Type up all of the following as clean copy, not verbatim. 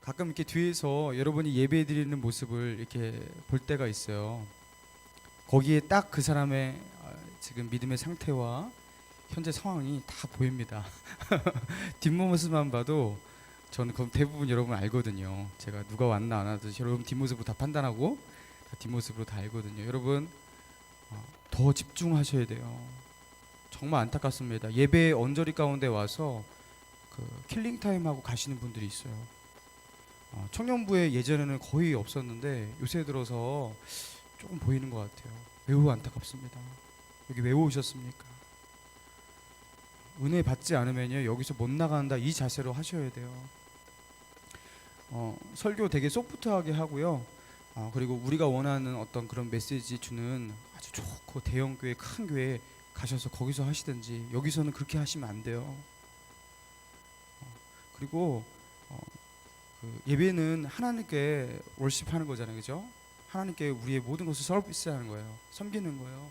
가끔 이렇게 뒤에서 여러분이 예배 드리는 모습을 이렇게 볼 때가 있어요. 거기에 딱 그 사람의 지금 믿음의 상태와 현재 상황이 다 보입니다. 뒷모습만 봐도 저는 그럼 대부분 여러분 알거든요. 제가 누가 왔나 안 왔나 여러분 뒷모습으로 다 판단하고 다 뒷모습으로 다 알거든요. 여러분 더 집중하셔야 돼요. 정말 안타깝습니다. 예배 언저리 가운데 와서 그 킬링 타임하고 가시는 분들이 있어요. 청년부에 예전에는 거의 없었는데 요새 들어서 조금 보이는 것 같아요. 매우 안타깝습니다. 여기 왜 오셨습니까? 은혜 받지 않으면요 여기서 못 나간다 이 자세로 하셔야 돼요. 설교 되게 소프트하게 하고요. 그리고 우리가 원하는 어떤 그런 메시지 주는 아주 좋고 대형 교회 큰 교회 가셔서 거기서 하시든지 여기서는 그렇게 하시면 안 돼요. 그리고 그 예배는 하나님께 월십하는 거잖아요, 그죠? 하나님께 우리의 모든 것을 서비스하는 거예요. 섬기는 거예요.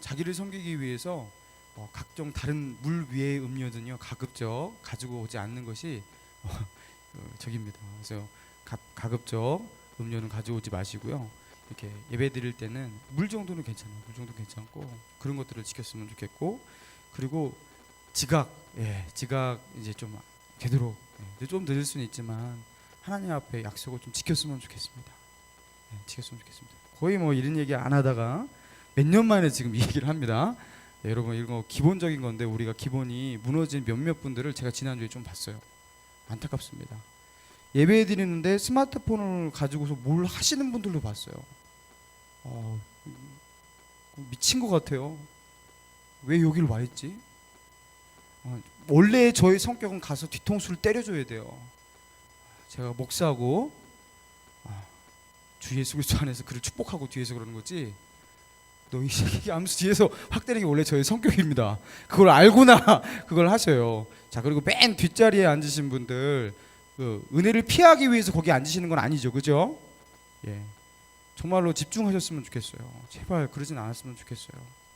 자기를 섬기기 위해서 각종 다른 물 위의 음료든요 가급적 가지고 오지 않는 것이 적입니다. 그래서 가급적 음료는 가져오지 마시고요. 이렇게 예배 드릴 때는 물 정도는 괜찮아요. 물 정도 괜찮고 그런 것들을 지켰으면 좋겠고, 그리고 지각 이제 좀 되도록 좀 늦을 수는 있지만 하나님 앞에 약속을 좀 지켰으면 좋겠습니다. 지켰으면 좋겠습니다. 거의 뭐 이런 얘기 안 하다가 몇 년 만에 지금 이 얘기를 합니다. 여러분 이런 거 기본적인 건데 우리가 기본이 무너진 몇몇 분들을 제가 지난주에 좀 봤어요. 안타깝습니다. 예배 드리는데 스마트폰을 가지고서 뭘 하시는 분들도 봤어요. 미친 것 같아요. 왜 여기를 와 있지? 원래 저의 성격은 가서 뒤통수를 때려줘야 돼요. 제가 목사고 주 예수 그리스도 안에서 그를 축복하고 뒤에서 그러는 거지, 너 이 새끼 하면서 뒤에서 확 때리는 게 원래 저의 성격입니다. 그걸 알고나 그걸 하셔요. 자, 그리고 맨 뒷자리에 앉으신 분들 그 은혜를 피하기 위해서 거기 앉으시는 건 아니죠, 그죠? 예, 정말로 집중하셨으면 좋겠어요. 제발 그러진 않았으면 좋겠어요.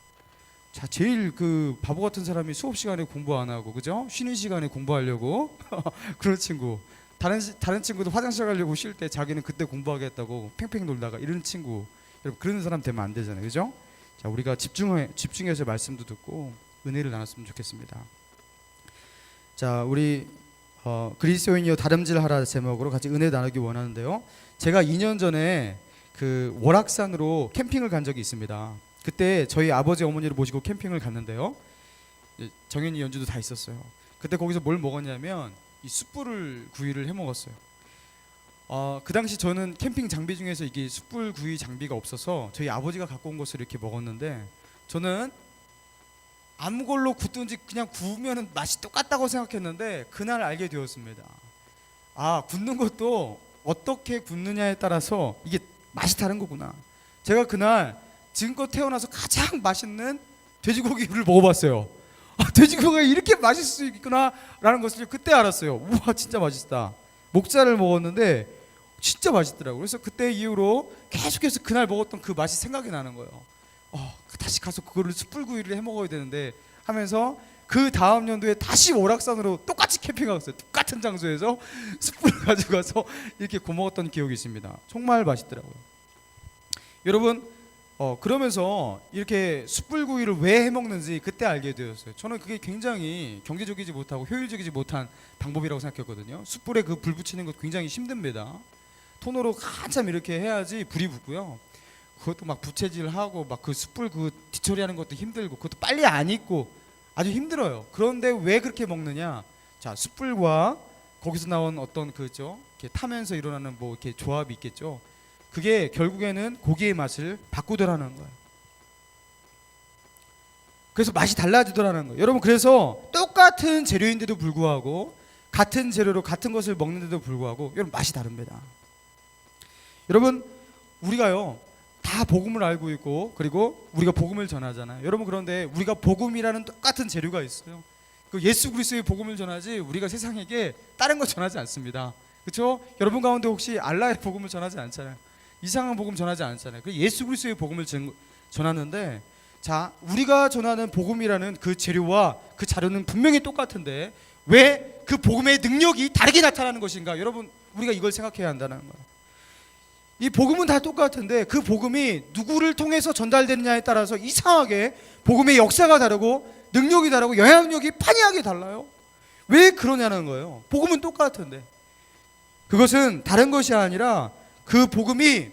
자, 제일 그 바보 같은 사람이 수업 시간에 공부 안 하고, 그죠? 쉬는 시간에 공부하려고 그런 친구. 다른 친구도 화장실 가려고 쉴 때 자기는 그때 공부하겠다고 팽팽 놀다가 이런 친구. 여러분 그런 사람 되면 안 되잖아요, 그죠? 자, 우리가 집중해서 말씀도 듣고 은혜를 나눴으면 좋겠습니다. 자, 우리 그리스도인이여 다름질하라 제목으로 같이 은혜 나누기 원하는데요. 제가 2년 전에 그 월악산으로 캠핑을 간 적이 있습니다. 그때 저희 아버지 어머니를 모시고 캠핑을 갔는데요. 정현이 연주도 다 있었어요. 그때 거기서 뭘 먹었냐면 이 숯불 구이를 해 먹었어요. 그 당시 저는 캠핑 장비 중에서 이게 숯불 구이 장비가 없어서 저희 아버지가 갖고 온 것을 이렇게 먹었는데, 저는 아무 걸로 굽든지 그냥 구우면 맛이 똑같다고 생각했는데 그날 알게 되었습니다. 굽는 것도 어떻게 굽느냐에 따라서 이게 맛이 다른 거구나. 제가 그날 지금껏 태어나서 가장 맛있는 돼지고기를 먹어봤어요. 돼지고기가 이렇게 맛있을 수 있구나 라는 것을 그때 알았어요. 우와, 진짜 맛있다. 목살을 먹었는데 진짜 맛있더라고요. 그래서 그때 이후로 계속해서 그날 먹었던 그 맛이 생각이 나는 거예요. 다시 가서 그거를 숯불구이를 해 먹어야 되는데 하면서 그 다음 연도에 다시 오락산으로 똑같이 캠핑하고 있어요. 똑같은 장소에서 숯불을 가지고 가서 이렇게 구워 먹었던 기억이 있습니다. 정말 맛있더라고요. 여러분 그러면서 이렇게 숯불구이를 왜 해먹는지 그때 알게 되었어요. 저는 그게 굉장히 경제적이지 못하고 효율적이지 못한 방법이라고 생각했거든요. 숯불에 그 불 붙이는 것 굉장히 힘듭니다. 톤으로 한참 이렇게 해야지 불이 붙고요. 그것도 막 부채질하고 막 그 숯불 그 뒤처리하는 것도 힘들고 그것도 빨리 안 익고 아주 힘들어요. 그런데 왜 그렇게 먹느냐? 자, 숯불과 거기서 나온 어떤 그죠? 이렇게 타면서 일어나는 뭐 이렇게 조합이 있겠죠. 그게 결국에는 고기의 맛을 바꾸더라는 거예요. 그래서 맛이 달라지더라는 거예요. 여러분, 그래서 똑같은 재료인데도 불구하고 같은 재료로 같은 것을 먹는데도 불구하고 여러분 맛이 다릅니다. 여러분, 우리가요 다 복음을 알고 있고 그리고 우리가 복음을 전하잖아요. 여러분, 그런데 우리가 복음이라는 똑같은 재료가 있어요. 그 예수 그리스도의 복음을 전하지 우리가 세상에게 다른 거 전하지 않습니다. 그렇죠? 여러분 가운데 혹시 알라의 복음을 전하지 않잖아요. 이상한 복음 전하지 않잖아요. 그 예수 그리스도의 복음을 전하는데, 자, 우리가 전하는 복음이라는 그 재료와 그 자료는 분명히 똑같은데 왜 그 복음의 능력이 다르게 나타나는 것인가? 여러분, 우리가 이걸 생각해야 한다는 거예요. 이 복음은 다 똑같은데 그 복음이 누구를 통해서 전달되느냐에 따라서 이상하게 복음의 역사가 다르고 능력이 다르고 영향력이 판이하게 달라요. 왜 그러냐는 거예요. 복음은 똑같은데. 그것은 다른 것이 아니라 그 복음이,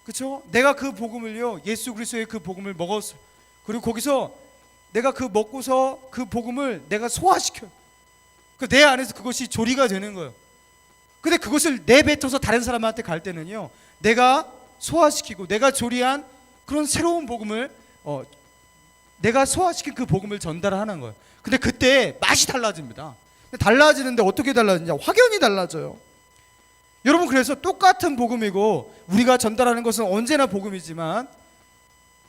그렇죠? 내가 그 복음을요, 예수 그리스도의 그 복음을 먹었어. 그리고 거기서 내가 그 먹고서 그 복음을 내가 소화시켜요. 내 안에서 그것이 조리가 되는 거예요. 근데 그것을 내뱉어서 다른 사람한테 갈 때는요, 내가 소화시키고 내가 조리한 그런 새로운 복음을 내가 소화시킨 그 복음을 전달하는 거예요. 근데 그때 맛이 달라집니다. 달라지는데 어떻게 달라지냐? 확연히 달라져요. 여러분, 그래서 똑같은 복음이고 우리가 전달하는 것은 언제나 복음이지만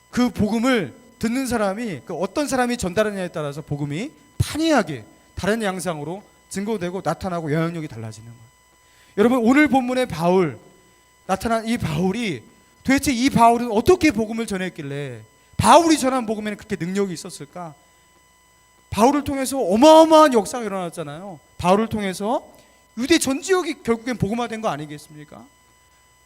그 복음을 듣는 사람이, 그 어떤 사람이 전달하느냐에 따라서 복음이 판이하게 다른 양상으로 증거되고 나타나고 영향력이 달라지는 거예요. 여러분, 오늘 본문의 바울, 나타난 이 바울이 도대체 이 바울은 어떻게 복음을 전했길래 바울이 전한 복음에는 그렇게 능력이 있었을까? 바울을 통해서 어마어마한 역사가 일어났잖아요. 바울을 통해서 유대 전 지역이 결국엔 복음화된 거 아니겠습니까?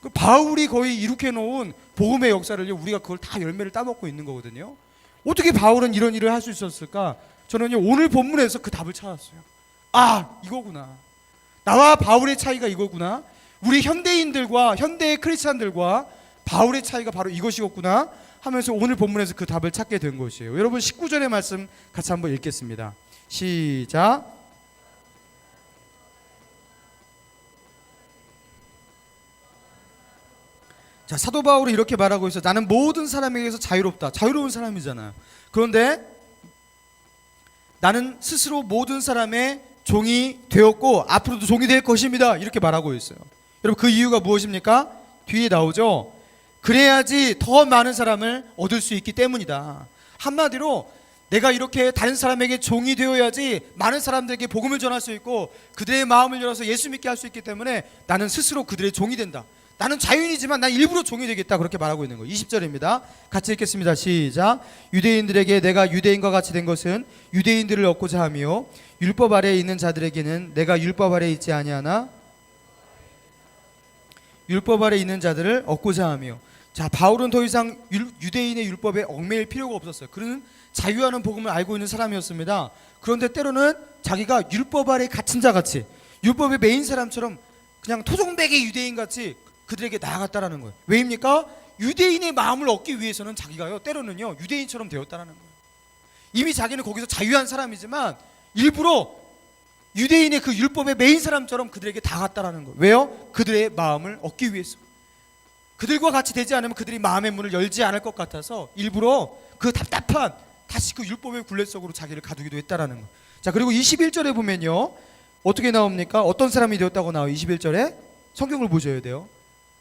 그 바울이 거의 이룩해 놓은 복음의 역사를 우리가 그걸 다 열매를 따먹고 있는 거거든요. 어떻게 바울은 이런 일을 할 수 있었을까? 저는요, 오늘 본문에서 그 답을 찾았어요. 아, 이거구나. 나와 바울의 차이가 이거구나. 우리 현대인들과 현대의 크리스찬들과 바울의 차이가 바로 이것이었구나 하면서 오늘 본문에서 그 답을 찾게 된 것이에요. 여러분, 19절의 말씀 같이 한번 읽겠습니다. 시작. 자, 사도 바울이 이렇게 말하고 있어요. 나는 모든 사람에게서 자유롭다. 자유로운 사람이잖아요. 그런데 나는 스스로 모든 사람의 종이 되었고 앞으로도 종이 될 것입니다. 이렇게 말하고 있어요. 여러분, 그 이유가 무엇입니까? 뒤에 나오죠. 그래야지 더 많은 사람을 얻을 수 있기 때문이다. 한마디로 내가 이렇게 다른 사람에게 종이 되어야지 많은 사람들에게 복음을 전할 수 있고 그들의 마음을 열어서 예수 믿게 할 수 있기 때문에 나는 스스로 그들의 종이 된다. 나는 자유인이지만 난 일부러 종이 되겠다. 그렇게 말하고 있는 거예요. 20절입니다. 같이 읽겠습니다. 시작. 유대인들에게 내가 유대인과 같이 된 것은 유대인들을 얻고자 하며 율법 아래에 있는 자들에게는 내가 율법 아래에 있지 아니하나 율법 아래에 있는 자들을 얻고자 하며. 자, 바울은 더 이상 유대인의 율법에 얽매일 필요가 없었어요. 그는 자유하는 복음을 알고 있는 사람이었습니다. 그런데 때로는 자기가 율법 아래에 갇힌 자같이 율법의 메인 사람처럼 그냥 토종백의 유대인같이 그들에게 나아갔다라는 거예요. 왜입니까? 유대인의 마음을 얻기 위해서는 자기가요, 때로는요, 유대인처럼 되었다라는 거예요. 이미 자기는 거기서 자유한 사람이지만 일부러 유대인의 그 율법의 메인 사람처럼 그들에게 다가갔다라는 거예요. 왜요? 그들의 마음을 얻기 위해서. 그들과 같이 되지 않으면 그들이 마음의 문을 열지 않을 것 같아서 일부러 그 답답한 다시 그 율법의 굴레 속으로 자기를 가두기도 했다라는 거예요. 자, 그리고 21절에 보면요, 어떻게 나옵니까? 어떤 사람이 되었다고 나와요? 21절에 성경을 보셔야 돼요.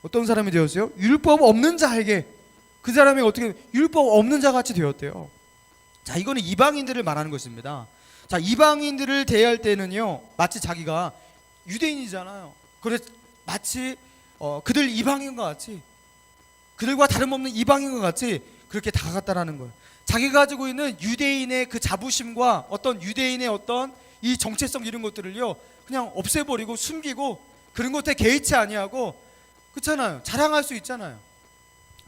어떤 사람이 되었어요? 율법 없는 자에게. 그 사람이 어떻게 율법 없는 자 같이 되었대요. 자, 이거는 이방인들을 말하는 것입니다. 자, 이방인들을 대할 때는요, 마치 자기가 유대인이잖아요. 그래서 마치 그들 이방인과 같이, 그들과 다름없는 이방인과 같이 그렇게 다가갔다라는 거예요. 자기가 가지고 있는 유대인의 그 자부심과 어떤 유대인의 어떤 이 정체성 이런 것들을요, 그냥 없애버리고 숨기고 그런 것에 개의치 아니하고, 그렇잖아요. 자랑할 수 있잖아요.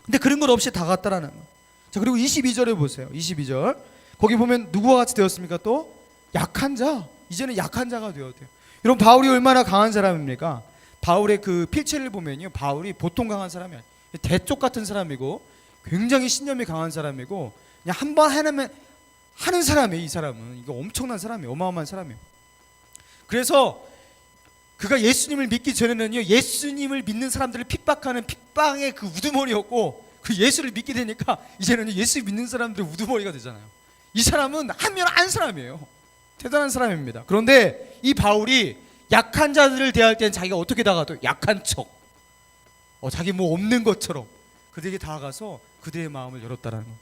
근데 그런 것 없이 다가갔다라는 거예요. 자, 그리고 22절에 보세요. 22절. 거기 보면 누구와 같이 되었습니까? 또 약한 자. 이제는 약한 자가 되었대요. 여러분, 바울이 얼마나 강한 사람입니까? 바울의 그 필체를 보면요, 바울이 보통 강한 사람이 아니에요. 대쪽 같은 사람이고 굉장히 신념이 강한 사람이고 그냥 한 번 하는 사람이에요. 이 사람은 이거 엄청난 사람이에요. 어마어마한 사람이에요. 그래서 그가 예수님을 믿기 전에는요, 예수님을 믿는 사람들을 핍박하는 핍박의 그 우두머리였고, 그 예수를 믿게 되니까 이제는 예수 믿는 사람들의 우두머리가 되잖아요. 이 사람은 하면 안 사람이에요. 대단한 사람입니다. 그런데 이 바울이 약한 자들을 대할 때는 자기가 어떻게 다가가요? 약한 척, 자기 뭐 없는 것처럼 그들에게 다가가서 그들의 마음을 열었다라는 거예요.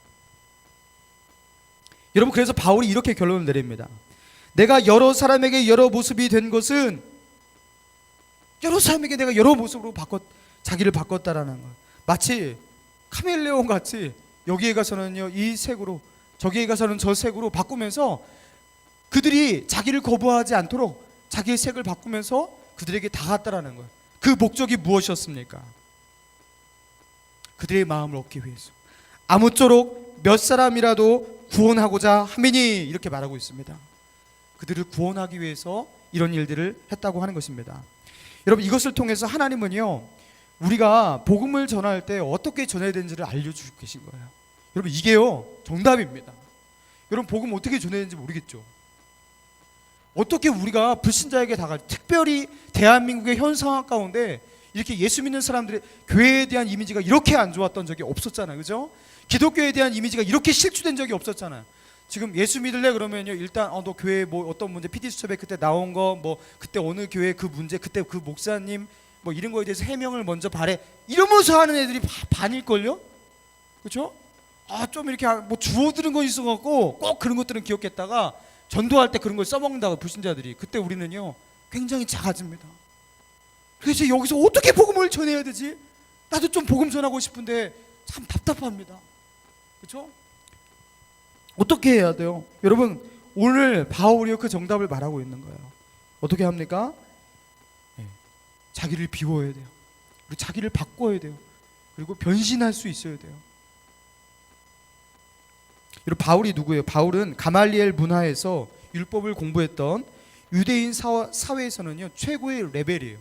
여러분, 그래서 바울이 이렇게 결론을 내립니다. 내가 여러 사람에게 여러 모습이 된 것은, 여러 사람에게 내가 여러 모습으로 자기를 바꿨다라는 거예요. 마치 카멜레온 같이 여기에 가서는요 이 색으로, 저기에 가서는 저 색으로 바꾸면서 그들이 자기를 거부하지 않도록 자기의 색을 바꾸면서 그들에게 다가갔다라는 거예요. 그 목적이 무엇이었습니까? 그들의 마음을 얻기 위해서 아무쪼록 몇 사람이라도 구원하고자 함이니 이렇게 말하고 있습니다. 그들을 구원하기 위해서 이런 일들을 했다고 하는 것입니다. 여러분, 이것을 통해서 하나님은요, 우리가 복음을 전할 때 어떻게 전해야 되는지를 알려주고 계신 거예요. 여러분, 이게요 정답입니다. 여러분, 복음 어떻게 전해야 되는지 모르겠죠? 어떻게 우리가 불신자에게 다가, 특별히 대한민국의 현 상황 가운데 이렇게 예수 믿는 사람들의 교회에 대한 이미지가 이렇게 안 좋았던 적이 없었잖아요. 그죠? 기독교에 대한 이미지가 이렇게 실추된 적이 없었잖아요. 지금 예수 믿을래 그러면요, 일단 너 교회 뭐 어떤 문제, PD 수첩에 그때 나온 거, 뭐 그때 어느 교회 그 문제, 그때 그 목사님 뭐 이런 거에 대해서 해명을 먼저 바래, 이러면서 하는 애들이 반일걸요? 그렇죠? 좀 이렇게 뭐 주워들은 거 있어갖고 꼭 그런 것들은 기억했다가 전도할 때 그런 걸 써먹는다고 불신자들이. 그때 우리는요 굉장히 작아집니다. 그래서 여기서 어떻게 복음을 전해야 되지? 나도 좀 복음 전하고 싶은데 참 답답합니다. 그렇죠? 어떻게 해야 돼요? 여러분, 오늘 바울이 그 정답을 말하고 있는 거예요. 어떻게 합니까? 자기를 비워야 돼요. 그리고 자기를 바꿔야 돼요. 그리고 변신할 수 있어야 돼요. 여러분, 바울이 누구예요? 바울은 가말리엘 문화에서 율법을 공부했던 유대인 사회에서는요 최고의 레벨이에요.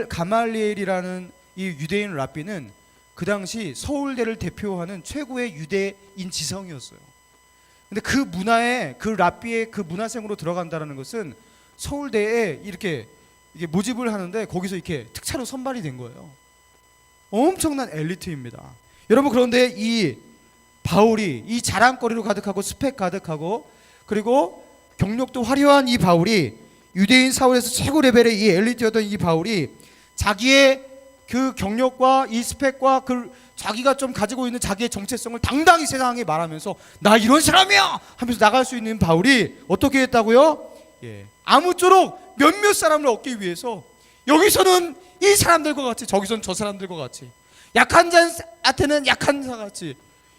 가말리엘이라는 이 유대인 랍비는 그 당시 서울대를 대표하는 최고의 유대인 지성이었어요. 근데 그 문화에, 그 랍비의 그 문화생으로 들어간다는 것은 서울대에 이렇게 모집을 하는데 거기서 이렇게 특차로 선발이 된 거예요. 엄청난 엘리트입니다. 여러분, 그런데 이 바울이, 이 자랑거리로 가득하고 스펙 가득하고 그리고 경력도 화려한 이 바울이, 유대인 사회에서 최고 레벨의 이 엘리트였던 이 바울이 자기의 그 경력과 이 스펙과 그 자기가 좀 가지고 있는 자기의 정체성을 당당히 세상에 말하면서 나 이런 사람이야 하면서 나갈 수 있는 바울이 어떻게 했다고요? 아무쪼록 몇몇 사람을 얻기 위해서 여기서는 이 사람들과 같이, 저기서는 저 사람들과 같이, 약한 자한테는 약한 자 같이,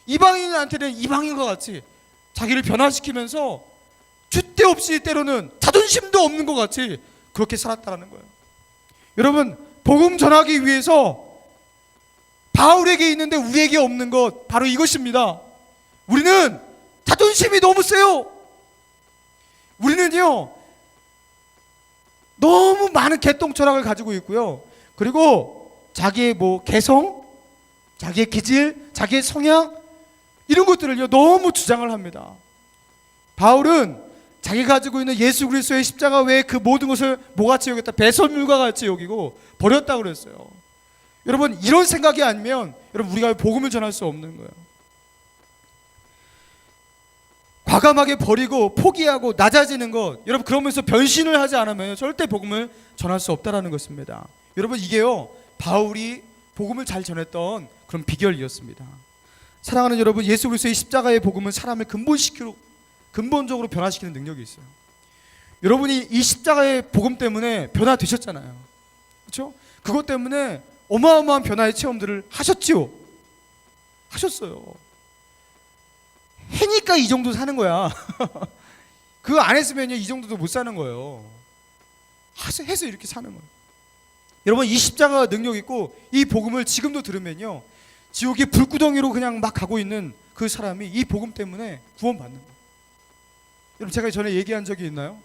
이방인한테는 이방인과 같이 자기를 변화시키면서 줏대 없이 때로는 자존심도 없는 것 같이 그렇게 살았다라는 거예요. 여러분, 복음 전하기 위해서 바울에게 있는데 우리에게 없는 것, 바로 이것입니다. 우리는 자존심이 너무 세요. 우리는요 너무 많은 개똥 철학을 가지고 있고요. 그리고 자기의 뭐 개성, 자기의 기질, 자기의 성향, 이런 것들을요 너무 주장을 합니다. 바울은 자기가 가지고 있는 예수 그리스도의 십자가 외에 그 모든 것을 뭐같이 여겼다? 배설물과 같이 여기고 버렸다고 그랬어요. 여러분, 이런 생각이 아니면 여러분 우리가 복음을 전할 수 없는 거예요. 과감하게 버리고 포기하고 낮아지는 것, 여러분 그러면서 변신을 하지 않으면 절대 복음을 전할 수 없다라는 것입니다. 여러분, 이게요 바울이 복음을 잘 전했던 그런 비결이었습니다. 사랑하는 여러분, 예수 그리스도의 십자가의 복음은 사람을 근본적으로 변화시키는 능력이 있어요. 여러분이 이 십자가의 복음 때문에 변화되셨잖아요. 그렇죠? 그것 때문에 어마어마한 변화의 체험들을 하셨지요. 하셨어요. 해니까 이 정도 사는 거야. 그거 안 했으면 이 정도도 못 사는 거예요. 해서 이렇게 사는 거예요. 여러분, 이 십자가가 능력 있고 이 복음을 지금도 들으면요 지옥의 불구덩이로 그냥 막 가고 있는 그 사람이 이 복음 때문에 구원받는 거예요. 여러분, 제가 전에 얘기한 적이 있나요?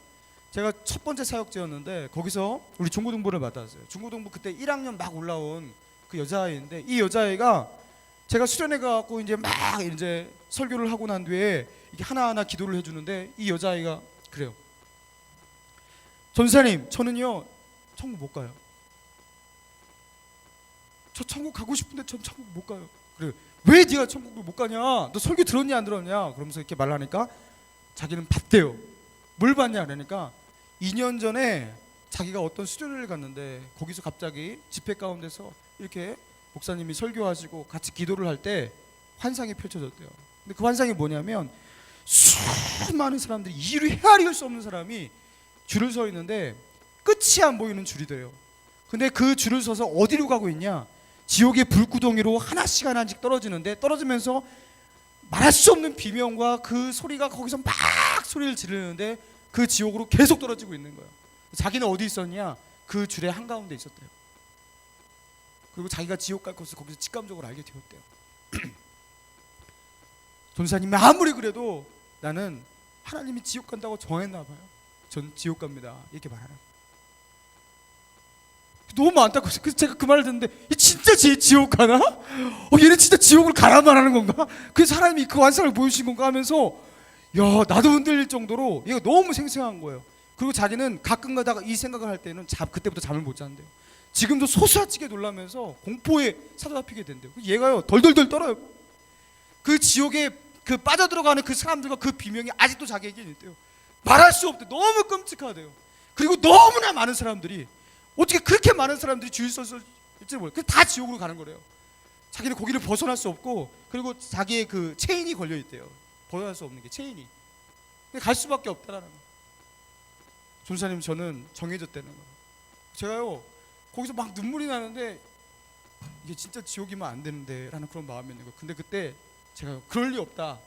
제가 첫 번째 사역제였는데 거기서 우리 중고등부를 맡았어요. 중고등부 그때 1학년 막 올라온 그 여자아이인데, 이 여자아이가 제가 수련회 가고 이제 막 이제 설교를 하고 난 뒤에 이게 하나하나 기도를 해주는데 이 여자아이가 그래요. 전사님, 저는요 천국 못 가요. 저 천국 가고 싶은데 전 천국 못 가요. 그래, 왜 네가 천국을 못 가냐? 너 설교 들었냐 안 들었냐? 그러면서 이렇게 말하니까 자기는 봤대요. 뭘 봤냐 그러니까 2년 전에 자기가 어떤 수련회를 갔는데 거기서 갑자기 집회 가운데서 이렇게 목사님이 설교하시고 같이 기도를 할 때 환상이 펼쳐졌대요. 근데 그 환상이 뭐냐면 수많은 사람들이 이루 헤아릴 수 없는 사람이 줄을 서 있는데 끝이 안 보이는 줄이래요. 근데 그 줄을 서서 어디로 가고 있냐? 지옥의 불구덩이로 하나씩 떨어지는데, 떨어지면서 말할 수 없는 비명과 그 소리가 거기서 막 소리를 지르는데 그 지옥으로 계속 떨어지고 있는 거예요. 자기는 어디 있었냐? 그 줄의 한가운데 있었대요. 그리고 자기가 지옥 갈 것을 거기서 직감적으로 알게 되었대요. 전사님이 아무리 그래도 나는 하나님이 지옥 간다고 정했나 봐요. 전 지옥 갑니다. 이렇게 말하는. 너무 안타까웠어요. 그래서 제가 그 말을 듣는데 얘 진짜 지옥 가나? 얘는 진짜 지옥을 가라만 하는 건가? 그래서 하나님이 그 완성을 보여주신 건가 하면서 야, 나도 흔들릴 정도로 얘가 너무 생생한 거예요. 그리고 자기는 가끔 가다가 이 생각을 할 때는 그때부터 잠을 못 자는데요. 지금도 소스라치게 놀라면서 공포에 사로잡히게 된대요. 얘가요 덜덜덜 떨어요. 그 지옥에 그 빠져들어가는 그 사람들과 그 비명이 아직도 자기에게 있대요. 말할 수 없대. 너무 끔찍하대요. 그리고 너무나 많은 사람들이, 어떻게 그렇게 많은 사람들이 주 있을지 몰라요. 그래서 다 지옥으로 가는 거래요. 자기는 거기를 벗어날 수 없고, 그리고 자기의 그 체인이 걸려 있대요. 벗어날 수 없는 게 체인이. 근데 갈 수밖에 없다라는 거예요. 전사님, 저는 정해졌다는 거예요. 제가요 거기서 막 눈물이 나는데 이게 진짜 지옥이면 안 되는데 라는 그런 마음이 있는 거예요. 근데 그때 제가 그럴 리 없다.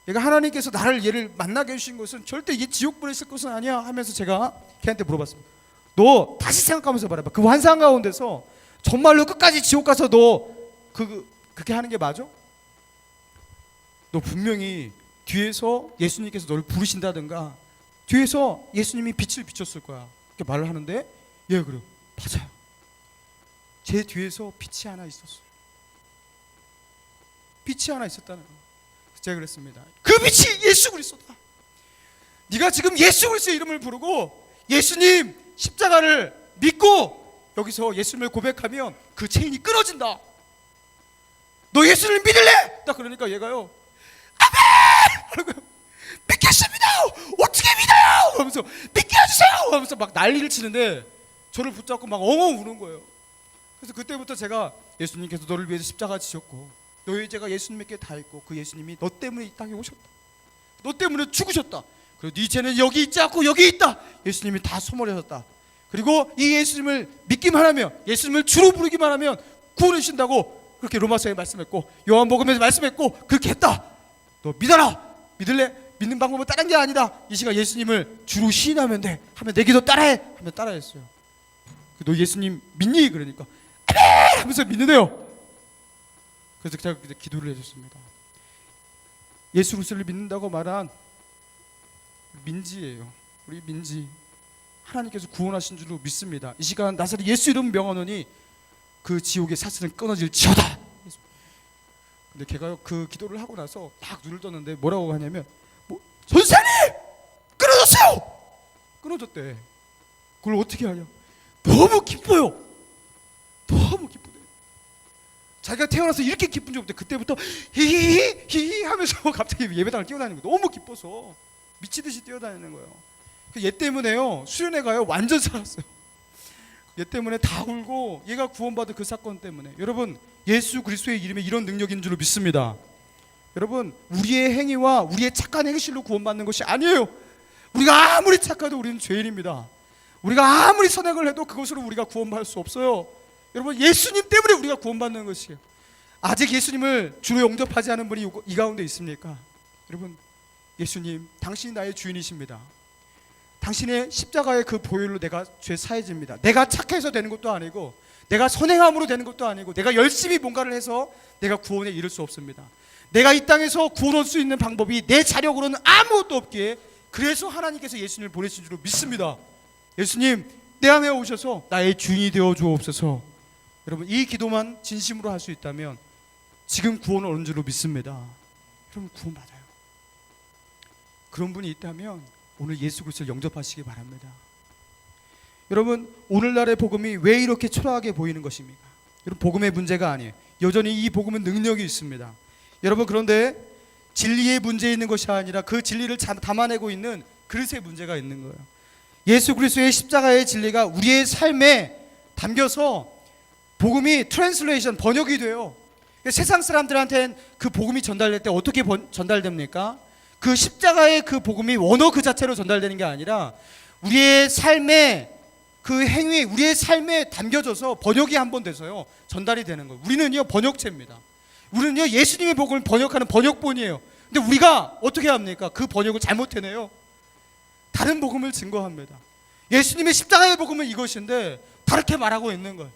얘가 하나님께서 얘를 만나게 해주신 것은 절대 이게 지옥 보냈을 것은 아니야 하면서 제가 걔한테 물어봤습니다. 너 다시 생각하면서 말해봐. 그 환상 가운데서 정말로 끝까지 지옥 가서 너 그렇게 하는 게 맞아? 너 분명히 뒤에서 예수님께서 너를 부르신다든가 뒤에서 예수님이 빛을 비췄을 거야. 이렇게 말을 하는데 얘가 그래요. 맞아요. 제 뒤에서 빛이 하나 있었어요. 빛이 하나 있었다는 거예요. 제가 그랬습니다. 그 빛이 예수 그리스도다. 네가 지금 예수 그리스도의 이름을 부르고 예수님 십자가를 믿고 여기서 예수님을 고백하면 그 체인이 끊어진다. 너 예수를 믿을래? 딱 그러니까 얘가요 아멘! 하고요. 믿겠습니다. 어떻게 믿어요? 하면서 믿게 해주세요 하면서 막 난리를 치는데 저를 붙잡고 막 엉엉 우는 거예요. 그래서 그때부터 제가 예수님께서 너를 위해서 십자가 지셨고 너의 죄가 예수님께 다 있고 그 예수님이 너 때문에 이 땅에 오셨다. 너 때문에 죽으셨다. 그리고 네 죄는 여기 있지 않고 여기 있다. 예수님이 다 소멸하셨다. 그리고 이 예수님을 믿기만 하면, 예수님을 주로 부르기만 하면 구원해 주신다고 그렇게 로마서에 말씀했고 요한복음에서 말씀했고 그렇게 했다. 너 믿어라. 믿을래? 믿는 방법은 다른 게 아니다. 이 시간 예수님을 주로 시인하면 돼. 하면 내 기도 따라해. 하면 따라했어요. 너 예수님 믿니? 그러니까 아멘! 하면서 믿는데요. 그래서 제가 기도를 해줬습니다. 예수 그리스도를 믿는다고 말한 민지예요. 우리 민지. 하나님께서 구원하신 줄로 믿습니다. 이 시간 나사렛 예수 이름 명하노니 그 지옥의 사슬은 끊어질지어다. 근데 걔가 그 기도를 하고 나서 딱 눈을 떴는데 뭐라고 하냐면 전사님! 끊어졌어요! 끊어졌대. 그걸 어떻게 하냐? 너무 기뻐요. 너무 기쁘대. 자기가 태어나서 이렇게 기쁜 적 없대. 그때부터 히히히 하면서 갑자기 예배당을 뛰어다니는 거예요. 너무 기뻐서 미치듯이 뛰어다니는 거예요. 얘 때문에요 수련회 가요 완전 살았어요. 얘 때문에 다 울고, 얘가 구원받은 그 사건 때문에. 여러분, 예수 그리스도의 이름에 이런 능력인 줄로 믿습니다. 여러분, 우리의 행위와 우리의 착한 행실로 구원받는 것이 아니에요. 우리가 아무리 착해도 우리는 죄인입니다. 우리가 아무리 선행을 해도 그것으로 우리가 구원받을 수 없어요. 여러분, 예수님 때문에 우리가 구원받는 것이에요. 아직 예수님을 주로 영접하지 않은 분이 이 가운데 있습니까? 여러분, 예수님, 당신이 나의 주인이십니다. 당신의 십자가의 그 보혈로 내가 죄 사해집니다. 내가 착해서 되는 것도 아니고, 내가 선행함으로 되는 것도 아니고, 내가 열심히 뭔가를 해서 내가 구원에 이를 수 없습니다. 내가 이 땅에서 구원 얻을 수 있는 방법이 내 자력으로는 아무것도 없기에, 그래서 하나님께서 예수님을 보내신 줄로 믿습니다. 예수님, 내 안에 오셔서 나의 주인이 되어 주옵소서. 여러분, 이 기도만 진심으로 할 수 있다면 지금 구원을 얻는 줄로 믿습니다. 여러분, 구원 받아요. 그런 분이 있다면 오늘 예수 그리스도를 영접하시기 바랍니다. 여러분, 오늘날의 복음이 왜 이렇게 초라하게 보이는 것입니까? 여러분, 복음의 문제가 아니에요. 여전히 이 복음은 능력이 있습니다. 여러분, 그런데 진리의 문제 있는 것이 아니라 그 진리를 담아내고 있는 그릇의 문제가 있는 거예요. 예수 그리스도의 십자가의 진리가 우리의 삶에 담겨서 복음이 트랜슬레이션, 번역이 돼요. 세상 사람들한테는 그 복음이 전달될 때 어떻게 전달됩니까? 그 십자가의 그 복음이 원어 그 자체로 전달되는 게 아니라 우리의 삶에 그 행위, 우리의 삶에 담겨져서 번역이 한번 돼서요 전달이 되는 거예요. 우리는요 번역체입니다. 우리는요 예수님의 복음을 번역하는 번역본이에요. 근데 우리가 어떻게 합니까? 그 번역을 잘못해내요. 다른 복음을 증거합니다. 예수님의 십자가의 복음은 이것인데 다르게 말하고 있는 거예요.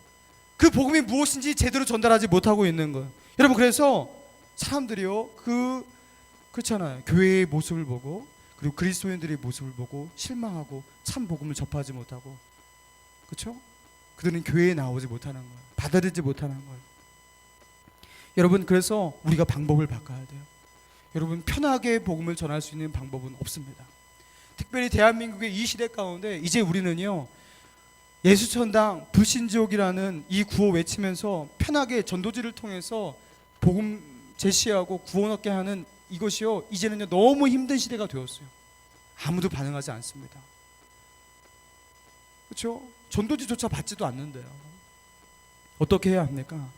그 복음이 무엇인지 제대로 전달하지 못하고 있는 거예요. 여러분, 그래서 사람들이요, 그렇잖아요. 교회의 모습을 보고, 그리고 그리스도인들의 모습을 보고 실망하고 참 복음을 접하지 못하고, 그렇죠? 그들은 교회에 나오지 못하는 거예요. 받아들이지 못하는 거예요. 여러분, 그래서 우리가 방법을 바꿔야 돼요. 여러분, 편하게 복음을 전할 수 있는 방법은 없습니다. 특별히 대한민국의 이 시대 가운데 이제 우리는요, 예수천당 불신지옥이라는 이 구호 외치면서 편하게 전도지를 통해서 복음 제시하고 구원 얻게 하는 이것이요, 이제는요 너무 힘든 시대가 되었어요. 아무도 반응하지 않습니다. 그렇죠? 전도지조차 받지도 않는데요. 어떻게 해야 합니까?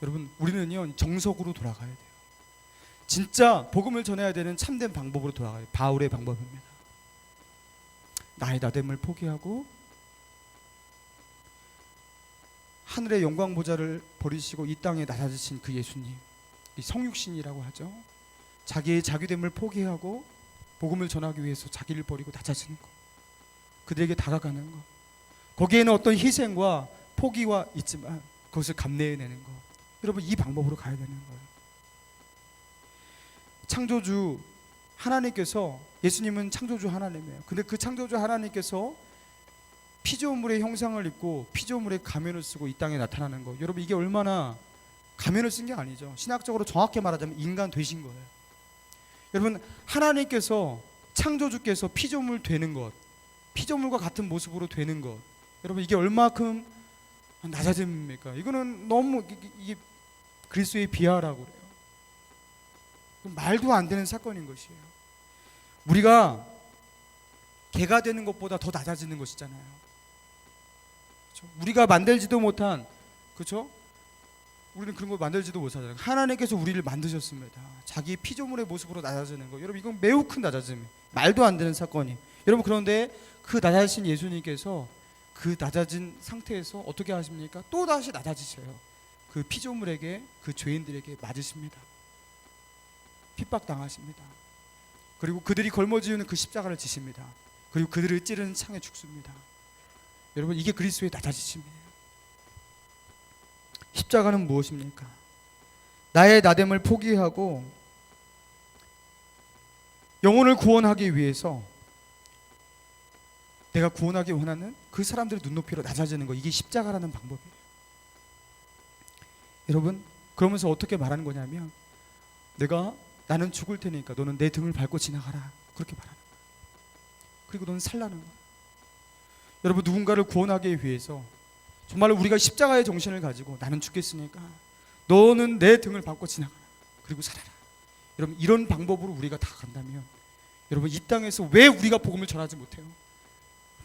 여러분, 우리는요 정석으로 돌아가야 돼요. 진짜 복음을 전해야 되는 참된 방법으로 돌아가야 돼요. 바울의 방법입니다. 나의 나됨을 포기하고 하늘의 영광 보좌를 버리시고 이 땅에 낮아지신 그 예수님, 이 성육신이라고 하죠. 자기의 자기됨을 포기하고 복음을 전하기 위해서 자기를 버리고 낮아지는 것, 그들에게 다가가는 것, 거기에는 어떤 희생과 포기와 있지만 그것을 감내해내는 것. 여러분, 이 방법으로 가야 되는 거예요. 창조주 하나님께서, 예수님은 창조주 하나님이에요. 근데 그 창조주 하나님께서 피조물의 형상을 입고 피조물의 가면을 쓰고 이 땅에 나타나는 거, 여러분 이게 얼마나, 가면을 쓴 게 아니죠. 신학적으로 정확히 말하자면 인간 되신 거예요. 여러분, 하나님께서, 창조주께서 피조물 되는 것, 피조물과 같은 모습으로 되는 것, 여러분 이게 얼마큼 낮아짐입니까? 이거는 너무 이게 그리스도의 비하라고 그래요. 말도 안 되는 사건인 것이에요. 우리가 개가 되는 것보다 더 낮아지는 것이잖아요. 그렇죠? 우리가 만들지도 못한, 그렇죠? 우리는 그런 거 만들지도 못하잖아요. 하나님께서 우리를 만드셨습니다. 자기 피조물의 모습으로 낮아지는 거, 여러분 이건 매우 큰 낮아짐이에요. 말도 안 되는 사건이. 여러분, 그런데 그 낮아지신 예수님께서 그 낮아진 상태에서 어떻게 하십니까? 또 다시 낮아지셔요. 그 피조물에게, 그 죄인들에게 맞으십니다. 핍박당하십니다. 그리고 그들이 걸머지우는 그 십자가를 지십니다. 그리고 그들을 찌르는 창에 죽습니다. 여러분, 이게 그리스도의 낮아지심이에요. 십자가는 무엇입니까? 나의 나됨을 포기하고 영혼을 구원하기 위해서 내가 구원하기 원하는 그 사람들의 눈높이로 낮아지는 거, 이게 십자가라는 방법이에요. 여러분, 그러면서 어떻게 말하는 거냐면, 나는 죽을 테니까 너는 내 등을 밟고 지나가라, 그렇게 말하는 거예요. 그리고 너는 살라는 거예요. 여러분, 누군가를 구원하기 위해서 정말로 우리가 십자가의 정신을 가지고, 나는 죽겠으니까 너는 내 등을 밟고 지나가라, 그리고 살아라. 여러분, 이런 방법으로 우리가 다 간다면, 여러분 이 땅에서 왜 우리가 복음을 전하지 못해요?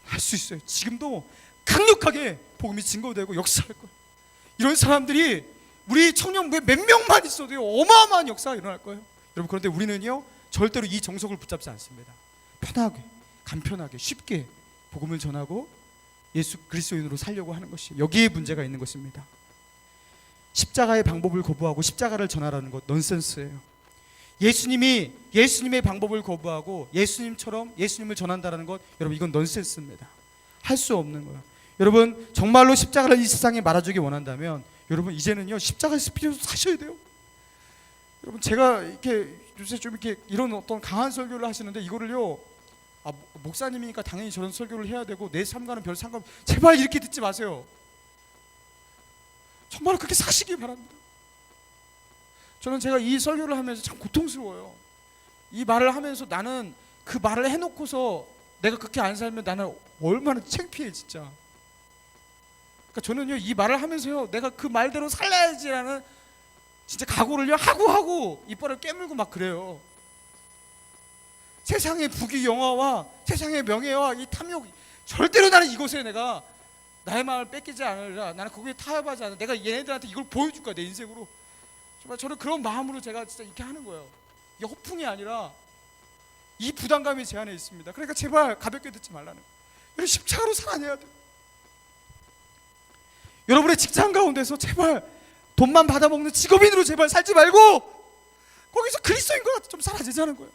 할 수 있어요. 지금도 강력하게 복음이 증거되고 역사할 거예요. 이런 사람들이 우리 청년부에 몇 명만 있어도요 어마어마한 역사가 일어날 거예요. 여러분, 그런데 우리는요 절대로 이 정석을 붙잡지 않습니다. 편하게, 간편하게, 쉽게 복음을 전하고 예수 그리스도인으로 살려고 하는 것이, 여기에 문제가 있는 것입니다. 십자가의 방법을 거부하고 십자가를 전하라는 것, 넌센스예요. 예수님의 방법을 거부하고 예수님처럼 예수님을 전한다는 것, 여러분 이건 넌센스입니다. 할 수 없는 거예요. 여러분, 정말로 십자가를 이 세상에 말아주기 원한다면, 여러분 이제는요 십자가에서 필요해서 사셔야 돼요. 여러분, 제가 이렇게 요새 좀 이렇게 이런 어떤 강한 설교를 하시는데, 이거를요, 목사님이니까 당연히 저런 설교를 해야 되고 내 삶과는 별 상관, 제발 이렇게 듣지 마세요. 정말 그렇게 사시기 바랍니다. 저는 제가 이 설교를 하면서 참 고통스러워요. 이 말을 하면서 나는 그 말을 해놓고서 내가 그렇게 안 살면 나는 얼마나 창피해 진짜. 그러니까 저는요 이 말을 하면서요 내가 그 말대로 살아야지라는 진짜 각오를요 하고 이빨을 깨물고 막 그래요. 세상의 부귀영화와 세상의 명예와 이 탐욕, 절대로 나는 이곳에 내가 나의 마음을 뺏기지 않으리라. 나는 거기에 타협하지 않아. 내가 얘네들한테 이걸 보여줄 거야, 내 인생으로. 정말 저는 그런 마음으로 제가 진짜 이렇게 하는 거예요. 이게 허풍이 아니라 이 부담감이 제 안에 있습니다. 그러니까 제발 가볍게 듣지 말라는 거예요. 여러분, 십자가로 살아내야 돼요. 여러분의 직장 가운데서 제발 돈만 받아먹는 직업인으로 제발 살지 말고 거기서 그리스도인과 같이 좀 살아지자는 거예요.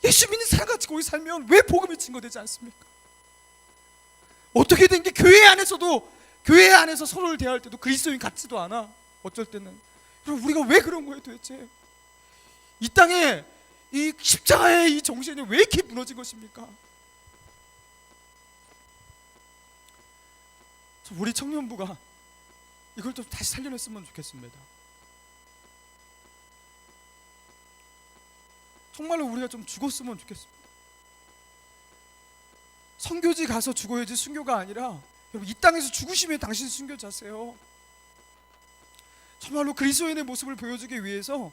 예수 믿는 사람같이 거기 살면 왜 복음이 증거되지 않습니까? 어떻게 된 게 교회 안에서 서로를 대할 때도 그리스도인 같지도 않아. 어쩔 때는. 그럼 우리가 왜 그런 거예요 도대체? 이 땅에 이 십자가의 이 정신이 왜 이렇게 무너진 것입니까? 우리 청년부가 이걸 좀 다시 살려냈으면 좋겠습니다. 정말로 우리가 좀 죽었으면 좋겠습니다. 선교지 가서 죽어야지 순교가 아니라, 여러분 이 땅에서 죽으시면 당신 순교자세요. 정말로 그리스도인의 모습을 보여주기 위해서,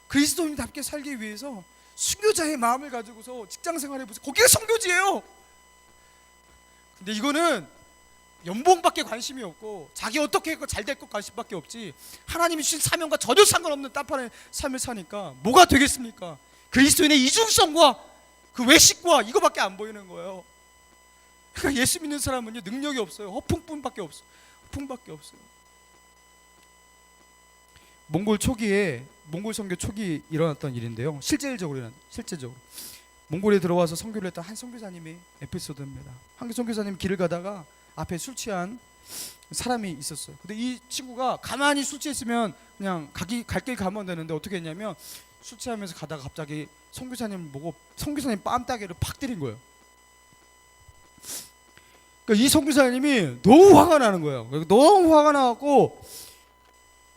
그리스도인답게 살기 위해서 순교자의 마음을 가지고서 직장생활 해보세요. 거기가 선교지예요. 근데 이거는 연봉밖에 관심이 없고 자기 어떻게 했고 잘 될 것 관심밖에 없지, 하나님이 주신 사명과 전혀 상관없는 딴판의 삶을 사니까 뭐가 되겠습니까? 그리스도인의 이중성과 그 외식과 이거밖에 안 보이는 거예요. 그러니까 예수 믿는 사람은요, 능력이 없어요. 허풍뿐밖에 없어요. 허풍밖에 없어요. 몽골 선교 초기에 일어났던 일인데요, 실제적으로 몽골에 들어와서 선교를 했던 한 선교사님의 에피소드입니다. 한 선교사님 길을 가다가 앞에 술 취한 사람이 있었어요. 근데 이 친구가 가만히 술 취했으면 그냥 갈 길 가면 되는데 어떻게 했냐면, 술 취하면서 가다가 갑자기 선교사님 보고 선교사님 뺨따기를 팍 때린 거예요. 그러니까 이 선교사님이 너무 화가 나는 거예요. 너무 화가 나갖고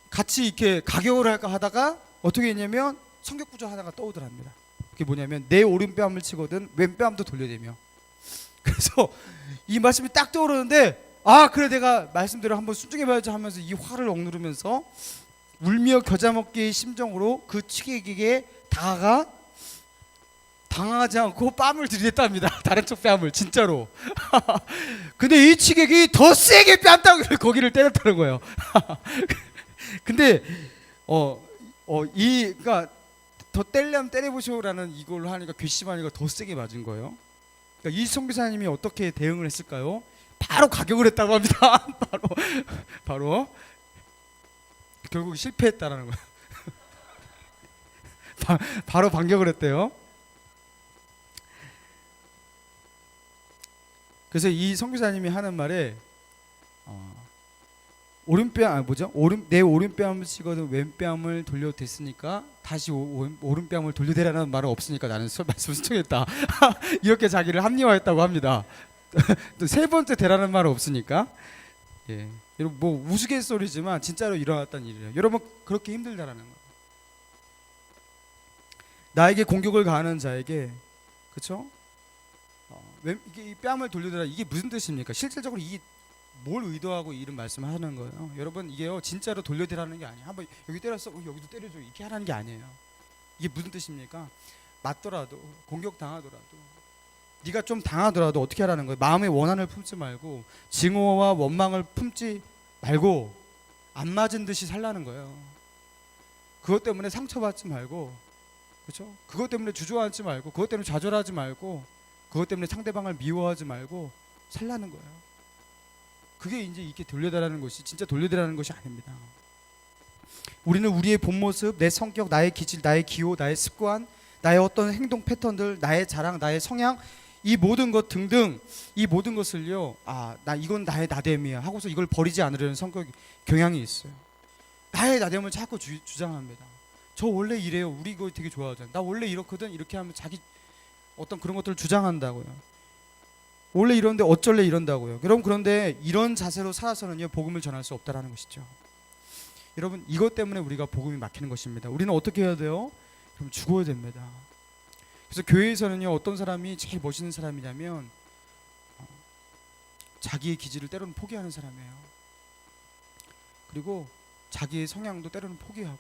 같이 이렇게 가격을 할까 하다가 어떻게 했냐면 성격구조 하나가 떠오더랍니다. 그게 뭐냐면, 내 오른뺨을 치거든 왼뺨도 돌려대며. 그래서 이 말씀이 딱 떠오르는데, 아 그래 내가 말씀대로 한번 순종해봐야지 하면서 이 화를 억누르면서 울며 겨자 먹기의 심정으로 그 취객에게 당하지 않고 뺨을 들이댔답니다. 다른 쪽 뺨을 진짜로. 근데 이 취객이 더 세게 뺨따구를 거기를 때렸다는 거예요. 근데 그러니까 더 때리려면 때려보시오라는 이걸로 하니까 괘씸하니까 더 세게 맞은 거예요. 그러니까 이 선교사님이 어떻게 대응을 했을까요? 바로 가격을 했다고 합니다. 바로 결국 실패했다라는 거예요. 바로 반격을 했대요. 그래서 이 선교사님이 하는 말에 내 오른뺨을 치거든 왼뺨을 돌려댔으니까 다시 오른뺨을 돌려대라는 말은 없으니까 나는 말씀을 신청했다. 이렇게 자기를 합리화했다고 합니다. 또 세 번째 대라는 말은 없으니까. 예. 여러분 뭐 우스갯소리지만 진짜로 일어났던 일이에요. 여러분 그렇게 힘들다라는 거예요. 나에게 공격을 가하는 자에게, 그렇죠? 이게 뺨을 돌려대라, 이게 무슨 뜻입니까? 실질적으로 이게 뭘 의도하고 이런 말씀을 하는 거예요? 여러분 이게요 진짜로 돌려대라는 게 아니에요. 한번 여기 때렸어, 여기도 때려줘, 이렇게 하라는 게 아니에요. 이게 무슨 뜻입니까? 맞더라도, 공격 당하더라도, 네가 좀 당하더라도 어떻게 하라는 거예요? 마음의 원한을 품지 말고, 증오와 원망을 품지 말고 안 맞은 듯이 살라는 거예요. 그것 때문에 상처받지 말고, 그렇죠? 그것 때문에 주저하지 말고, 그것 때문에 좌절하지 말고, 그것 때문에 상대방을 미워하지 말고 살라는 거예요. 그게 이제 이렇게 돌려달라는 것이, 진짜 돌려달라는 것이 아닙니다. 우리는 우리의 본 모습, 내 성격, 나의 기질, 나의 기호, 나의 습관, 나의 어떤 행동 패턴들, 나의 자랑, 나의 성향, 이 모든 것 등등, 이 모든 것을요, 나 이건 나의 나됨이야 하고서 이걸 버리지 않으려는 성격 경향이 있어요. 나의 나됨을 자꾸 주장합니다. 저 원래 이래요. 우리 이거 되게 좋아하잖아요. 나 원래 이렇거든. 이렇게 하면 자기 어떤 그런 것들을 주장한다고요. 원래 이런데 어쩔래 이런다고요. 여러분 그런데 이런 자세로 살아서는요 복음을 전할 수 없다라는 것이죠. 여러분 이것 때문에 우리가 복음이 막히는 것입니다. 우리는 어떻게 해야 돼요? 그럼 죽어야 됩니다. 그래서 교회에서는요 어떤 사람이 제일 멋있는 사람이냐면 자기의 기질을 때로는 포기하는 사람이에요. 그리고 자기의 성향도 때로는 포기하고.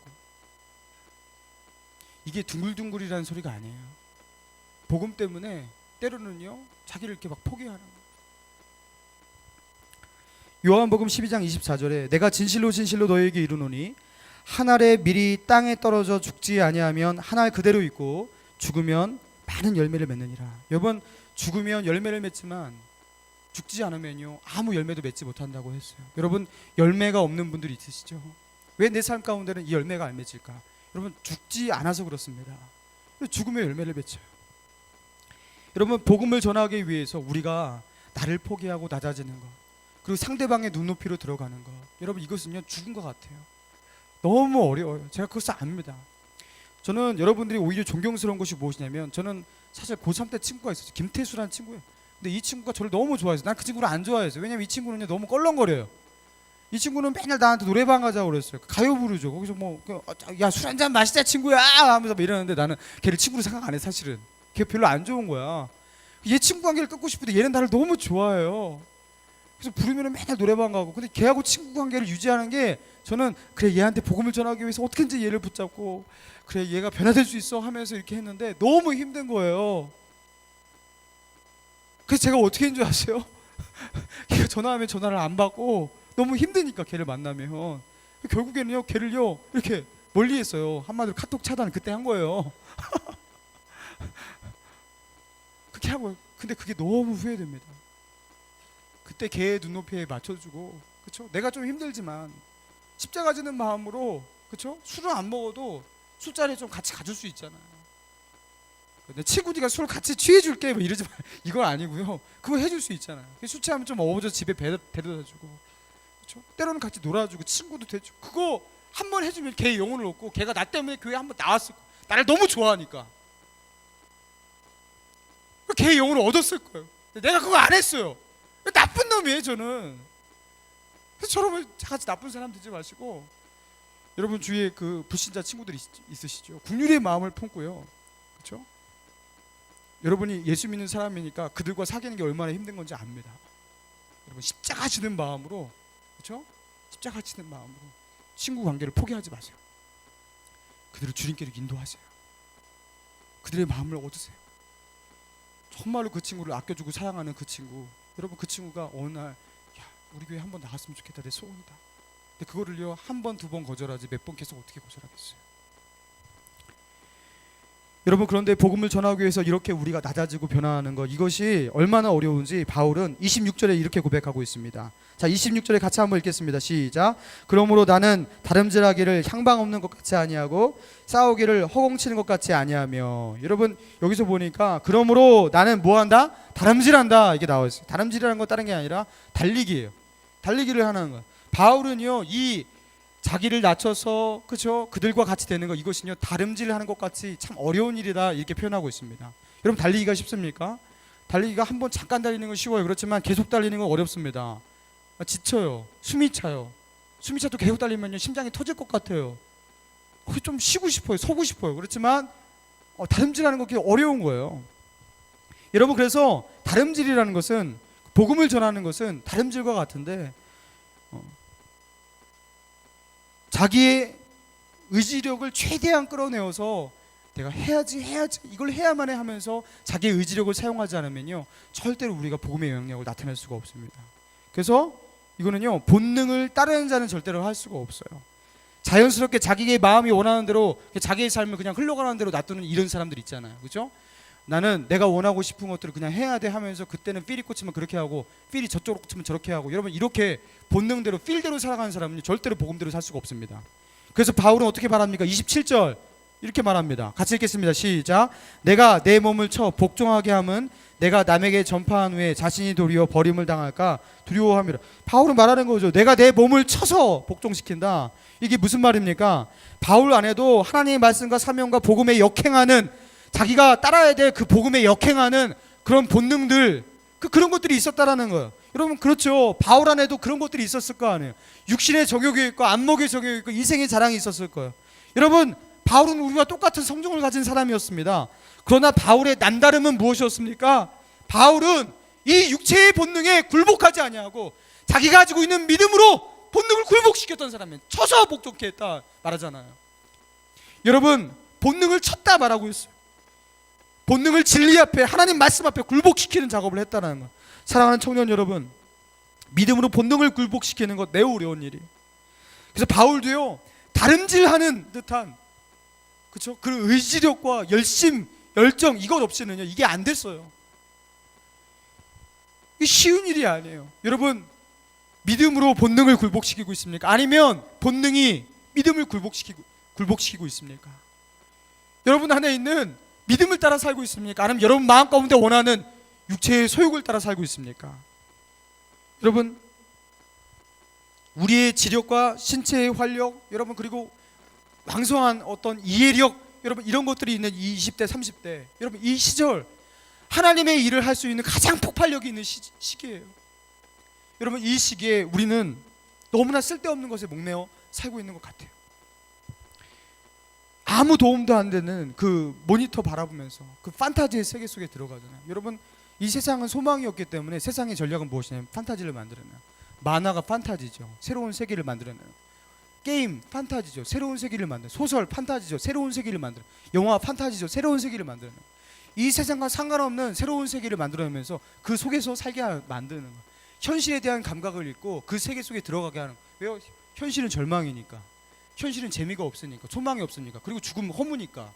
이게 둥글둥글이라는 소리가 아니에요. 복음 때문에 때로는요 자기를 이렇게 막 포기하는 거예요. 요한복음 12장 24절에 내가 진실로 진실로 너희에게 이르노니 한 알에 밀이 땅에 떨어져 죽지 아니하면 한 알 그대로 있고 죽으면 많은 열매를 맺느니라. 여러분 죽으면 열매를 맺지만 죽지 않으면요 아무 열매도 맺지 못한다고 했어요. 여러분 열매가 없는 분들이 있으시죠? 왜 내 삶 가운데는 이 열매가 안 맺을까? 여러분 죽지 않아서 그렇습니다. 죽으면 열매를 맺혀요. 여러분 복음을 전하기 위해서 우리가 나를 포기하고 낮아지는 것, 그리고 상대방의 눈높이로 들어가는 것, 여러분 이것은요 죽은 것 같아요. 너무 어려워요. 제가 그것을 압니다. 저는 여러분들이 오히려 존경스러운 것이 무엇이냐면, 저는 사실 고3 때 친구가 있었어요. 김태수라는 친구예요. 근데 이 친구가 저를 너무 좋아해서, 난 그 친구를 안 좋아했어요. 왜냐면 이 친구는 너무 껄렁거려요. 이 친구는 맨날 나한테 노래방 가자고 그랬어요. 가요 부르죠. 거기서 뭐 야 술 한잔 마시자 친구야 하면서 막 이러는데, 나는 걔를 친구로 생각 안 해. 사실은 걔 별로 안 좋은 거야. 얘 친구 관계를 끊고 싶은데 얘는 나를 너무 좋아해요. 그래서 부르면은 맨날 노래방 가고. 근데 걔하고 친구 관계를 유지하는 게, 저는 그래 얘한테 복음을 전하기 위해서 어떻게든지 얘를 붙잡고 그래 얘가 변화될 수 있어 하면서 이렇게 했는데 너무 힘든 거예요. 그래서 제가 어떻게 했는 줄 아세요? 걔가 전화하면 전화를 안 받고 너무 힘드니까 걔를 만나면, 결국에는요 걔를요 이렇게 멀리 했어요. 한마디로 카톡 차단 그때 한 거예요. 그렇게 하고. 근데 그게 너무 후회됩니다. 그때 걔의 눈높이에 맞춰주고, 그렇죠? 내가 좀 힘들지만 십자가 지는 마음으로, 그렇죠? 술을 안 먹어도 술자리에 좀 같이 가줄 수 있잖아요. 내 친구 네가 술 같이 취해줄게 뭐 이러지 마. 이건 아니고요. 그거 해줄 수 있잖아요. 술 취하면 좀 어버져 집에 데려다주고, 그렇죠? 때로는 같이 놀아주고 친구도 돼주고. 그거 한 번 해주면 걔의 영혼을 얻고, 걔가 나 때문에 교회 한번 나왔을 거예요. 나를 너무 좋아하니까 걔의 영혼을 얻었을 거예요. 내가 그거 안 했어요. 나쁜 놈이에요 저는. 그래서 저러면 같이 나쁜 사람 되지 마시고, 여러분 주위에 그 불신자 친구들이 있으시죠? 긍휼의 마음을 품고요, 그렇죠? 여러분이 예수 믿는 사람이니까 그들과 사귀는 게 얼마나 힘든 건지 압니다. 여러분 십자가 지는 마음으로, 그렇죠? 십자가 지는 마음으로 친구 관계를 포기하지 마세요. 그들을 주님께로 인도하세요. 그들의 마음을 얻으세요. 정말로 그 친구를 아껴주고 사랑하는 그 친구, 여러분 그 친구가 어느 날, 야 우리 교회 한번 나갔으면 좋겠다, 내 소원이다. 근데 그거를요 한 번, 두 번 거절하지 몇 번 계속 어떻게 거절하겠어요? 여러분 그런데 복음을 전하기 위해서 이렇게 우리가 낮아지고 변화하는 것, 이것이 얼마나 어려운지 바울은 26절에 이렇게 고백하고 있습니다. 자 26절에 같이 한번 읽겠습니다. 시작. 그러므로 나는 다름질하기를 향방 없는 것 같이 아니하고 싸우기를 허공치는 것 같이 아니하며. 여러분 여기서 보니까 그러므로 나는 뭐한다? 다름질한다 이게 나와 있어요. 다름질이라는 건 다른 게 아니라 달리기예요. 달리기를 하는 거예요. 바울은요 이 자기를 낮춰서, 그렇죠? 그들과 같이 되는 것, 이것은요 다름질하는 것 같이 참 어려운 일이다 이렇게 표현하고 있습니다. 여러분 달리기가 쉽습니까? 달리기가 한번 잠깐 달리는 건 쉬워요. 그렇지만 계속 달리는 건 어렵습니다. 지쳐요. 숨이 차요. 숨이 차도 계속 달리면요 심장이 터질 것 같아요. 좀 쉬고 싶어요. 서고 싶어요. 그렇지만 다름질하는 거 되게 어려운 거예요. 여러분 그래서 다름질이라는 것은, 복음을 전하는 것은 다름질과 같은데, 자기의 의지력을 최대한 끌어내어서 내가 해야지 이걸 해야만 해 하면서 자기의 의지력을 사용하지 않으면요 절대로 우리가 복음의 영향력을 나타낼 수가 없습니다. 그래서 이거는요 본능을 따르는 자는 절대로 할 수가 없어요. 자연스럽게 자기의 마음이 원하는 대로 자기의 삶을 그냥 흘러가는 대로 놔두는 이런 사람들 있잖아요. 그렇죠? 나는 내가 원하고 싶은 것들을 그냥 해야 돼 하면서 그때는 필이 꽂히면 그렇게 하고 필이 저쪽으로 꽂히면 저렇게 하고. 여러분 이렇게 본능대로 필대로 살아가는 사람은 절대로 복음대로 살 수가 없습니다. 그래서 바울은 어떻게 말합니까? 27절 이렇게 말합니다. 같이 읽겠습니다. 시작. 내가 내 몸을 쳐 복종하게 함은 내가 남에게 전파한 후에 자신이 도리어 버림을 당할까 두려워함이라. 바울은 말하는 거죠. 내가 내 몸을 쳐서 복종시킨다. 이게 무슨 말입니까? 바울 안에도 하나님의 말씀과 사명과 복음에 역행하는, 자기가 따라야 될 그 복음에 역행하는 그런 본능들, 그런 것들이 있었다라는 거예요. 여러분 그렇죠. 바울 안에도 그런 것들이 있었을 거 아니에요. 육신의 정욕이 있고 안목의 정욕이 있고 이생의 자랑이 있었을 거예요. 여러분 바울은 우리와 똑같은 성정을 가진 사람이었습니다. 그러나 바울의 남다름은 무엇이었습니까? 바울은 이 육체의 본능에 굴복하지 아니하고 자기가 가지고 있는 믿음으로 본능을 굴복시켰던 사람이에요. 쳐서 복종케 했다 말하잖아요. 여러분 본능을 쳤다 말하고 있어요. 본능을 진리 앞에, 하나님 말씀 앞에 굴복시키는 작업을 했다는 거예요. 사랑하는 청년 여러분, 믿음으로 본능을 굴복시키는 것 매우 어려운 일이에요. 그래서 바울도요 다름질하는 듯한, 그렇죠? 그 의지력과 열심, 열정 이것 없이는요 이게 안 됐어요. 이 쉬운 일이 아니에요. 여러분, 믿음으로 본능을 굴복시키고 있습니까? 아니면 본능이 믿음을 굴복시키고 있습니까? 여러분 안에 있는 믿음을 따라 살고 있습니까? 아니면 여러분 마음 가운데 원하는 육체의 소욕을 따라 살고 있습니까? 여러분, 우리의 지력과 신체의 활력, 여러분, 그리고 왕성한 어떤 이해력, 여러분, 이런 것들이 있는 이 20대 30대, 여러분, 이 시절 하나님의 일을 할 수 있는 가장 폭발력이 있는 시기예요. 여러분, 이 시기에 우리는 너무나 쓸데없는 것에 목매어 살고 있는 것 같아요. 아무 도움도 안 되는 그 모니터 바라보면서 그 판타지의 세계 속에 들어가잖아요. 여러분, 이 세상은 소망이 없기 때문에 세상의 전략은 무엇이냐면 판타지를 만들어내요. 만화가 판타지죠. 새로운 세계를 만들어내요. 게임 판타지죠. 새로운 세계를 만들어요. 소설 판타지죠. 새로운 세계를 만들어요. 영화 판타지죠. 새로운 세계를 만들어내요. 이 세상과 상관없는 새로운 세계를 만들어내면서 그 속에서 살게 만드는 거예요. 현실에 대한 감각을 잃고 그 세계 속에 들어가게 하는 거예요. 왜요? 현실은 절망이니까, 현실은 재미가 없으니까, 소망이 없으니까, 그리고 죽음은 허무니까.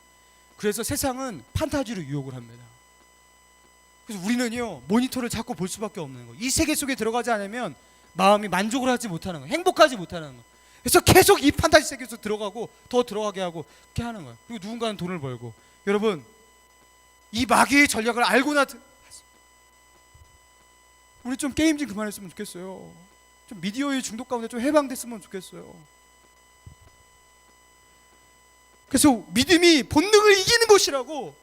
그래서 세상은 판타지로 유혹을 합니다. 그래서 우리는요, 모니터를 자꾸 볼 수밖에 없는 거예요. 이 세계 속에 들어가지 않으면 마음이 만족을 하지 못하는 거예요. 행복하지 못하는 거예요. 그래서 계속 이 판타지 세계에서 들어가고 더 들어가게 하고 그렇게 하는 거예요. 그리고 누군가는 돈을 벌고. 여러분, 이 마귀의 전략을 알고나 우리 좀 게임 좀 그만했으면 좋겠어요. 좀 미디어의 중독 가운데 좀 해방됐으면 좋겠어요. 그래서 믿음이 본능을 이기는 것이라고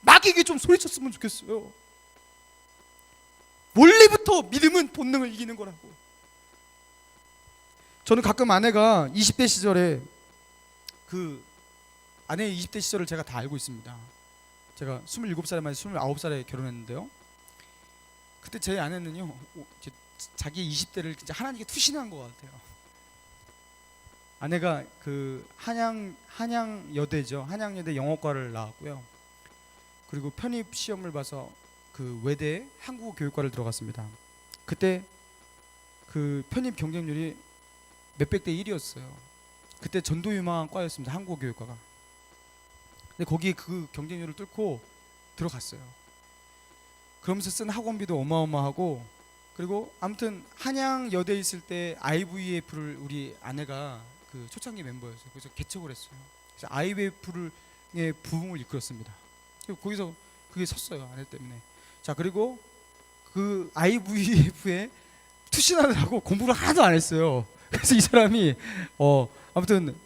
마귀에게 좀 소리쳤으면 좋겠어요. 원래부터 믿음은 본능을 이기는 거라고. 저는 가끔 아내가 20대 시절에 그 아내의 20대 시절을 제가 다 알고 있습니다. 제가 27살에 만에 29살에 결혼했는데요. 그때 제 아내는요, 자기 20대를 진짜 하나님께 투신한 것 같아요. 아내가 그 한양여대죠. 한양여대 영어과를 나왔고요. 그리고 편입 시험을 봐서 그 외대 한국어 교육과를 들어갔습니다. 그때 그 편입 경쟁률이 몇백 대 1이었어요. 그때 전도유망한 과였습니다. 한국어 교육과가. 근데 거기에 그 경쟁률을 뚫고 들어갔어요. 그러면서 쓴 학원비도 어마어마하고, 그리고 아무튼 한양여대에 있을 때 IVF를 우리 아내가 그 초창기 멤버였어요. 그래서 개척을 했어요. 그래서 IVF의 부흥을 이끌었습니다. 그리고 거기서 그게 섰어요, 아내 때문에. 자, 그리고 그 IVF에 투신하느라고 공부를 하나도 안 했어요. 그래서 이 사람이 아무튼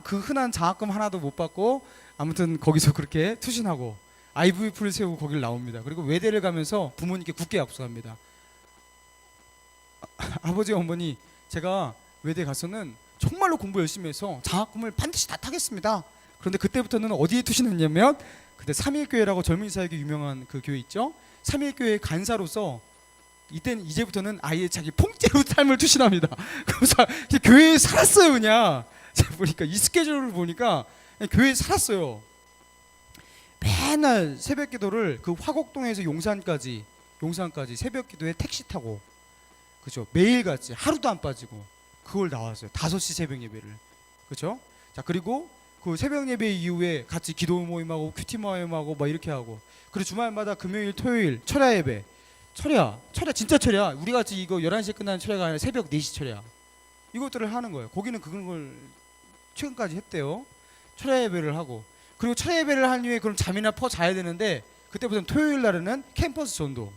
그 흔한 장학금 하나도 못 받고 아무튼 거기서 그렇게 투신하고 IVF를 세우고 거기를 나옵니다. 그리고 외대를 가면서 부모님께 굳게 약속합니다. 아버지 어머니, 제가 외대 가서는 정말로 공부 열심히 해서 장학금을 반드시 다 타겠습니다. 그런데 그때부터는 어디에 투신했냐면, 그때 삼일교회라고 젊은이 사역이 유명한 그 교회 있죠. 삼일교회 간사로서 이제부터는 아예 자기 통째로 삶을 투신합니다. 그래서 교회에 살았어요. 그냥 제가 보니까 이 스케줄을 보니까 교회에 살았어요. 맨날 새벽기도를 그 화곡동에서 용산까지 새벽기도에 택시 타고, 그죠? 매일같이 하루도 안 빠지고 그걸 나왔어요. 5시 새벽 예배를. 그죠? 자, 그리고 그 새벽 예배 이후에 같이 기도 모임하고 큐티 모임하고 막 이렇게 하고, 그리고 주말마다 금요일 토요일 철야 예배. 철야 진짜 철야. 우리 같이 이거 11시에 끝나는 철야가 아니라 새벽 4시 철야. 이것들을 하는 거예요. 거기는 그걸 최근까지 했대요. 철야 예배를 하고, 그리고 철야 예배를 한 이후에 그럼 잠이나 자야 되는데, 그때부터는 토요일 날에는 캠퍼스 전도,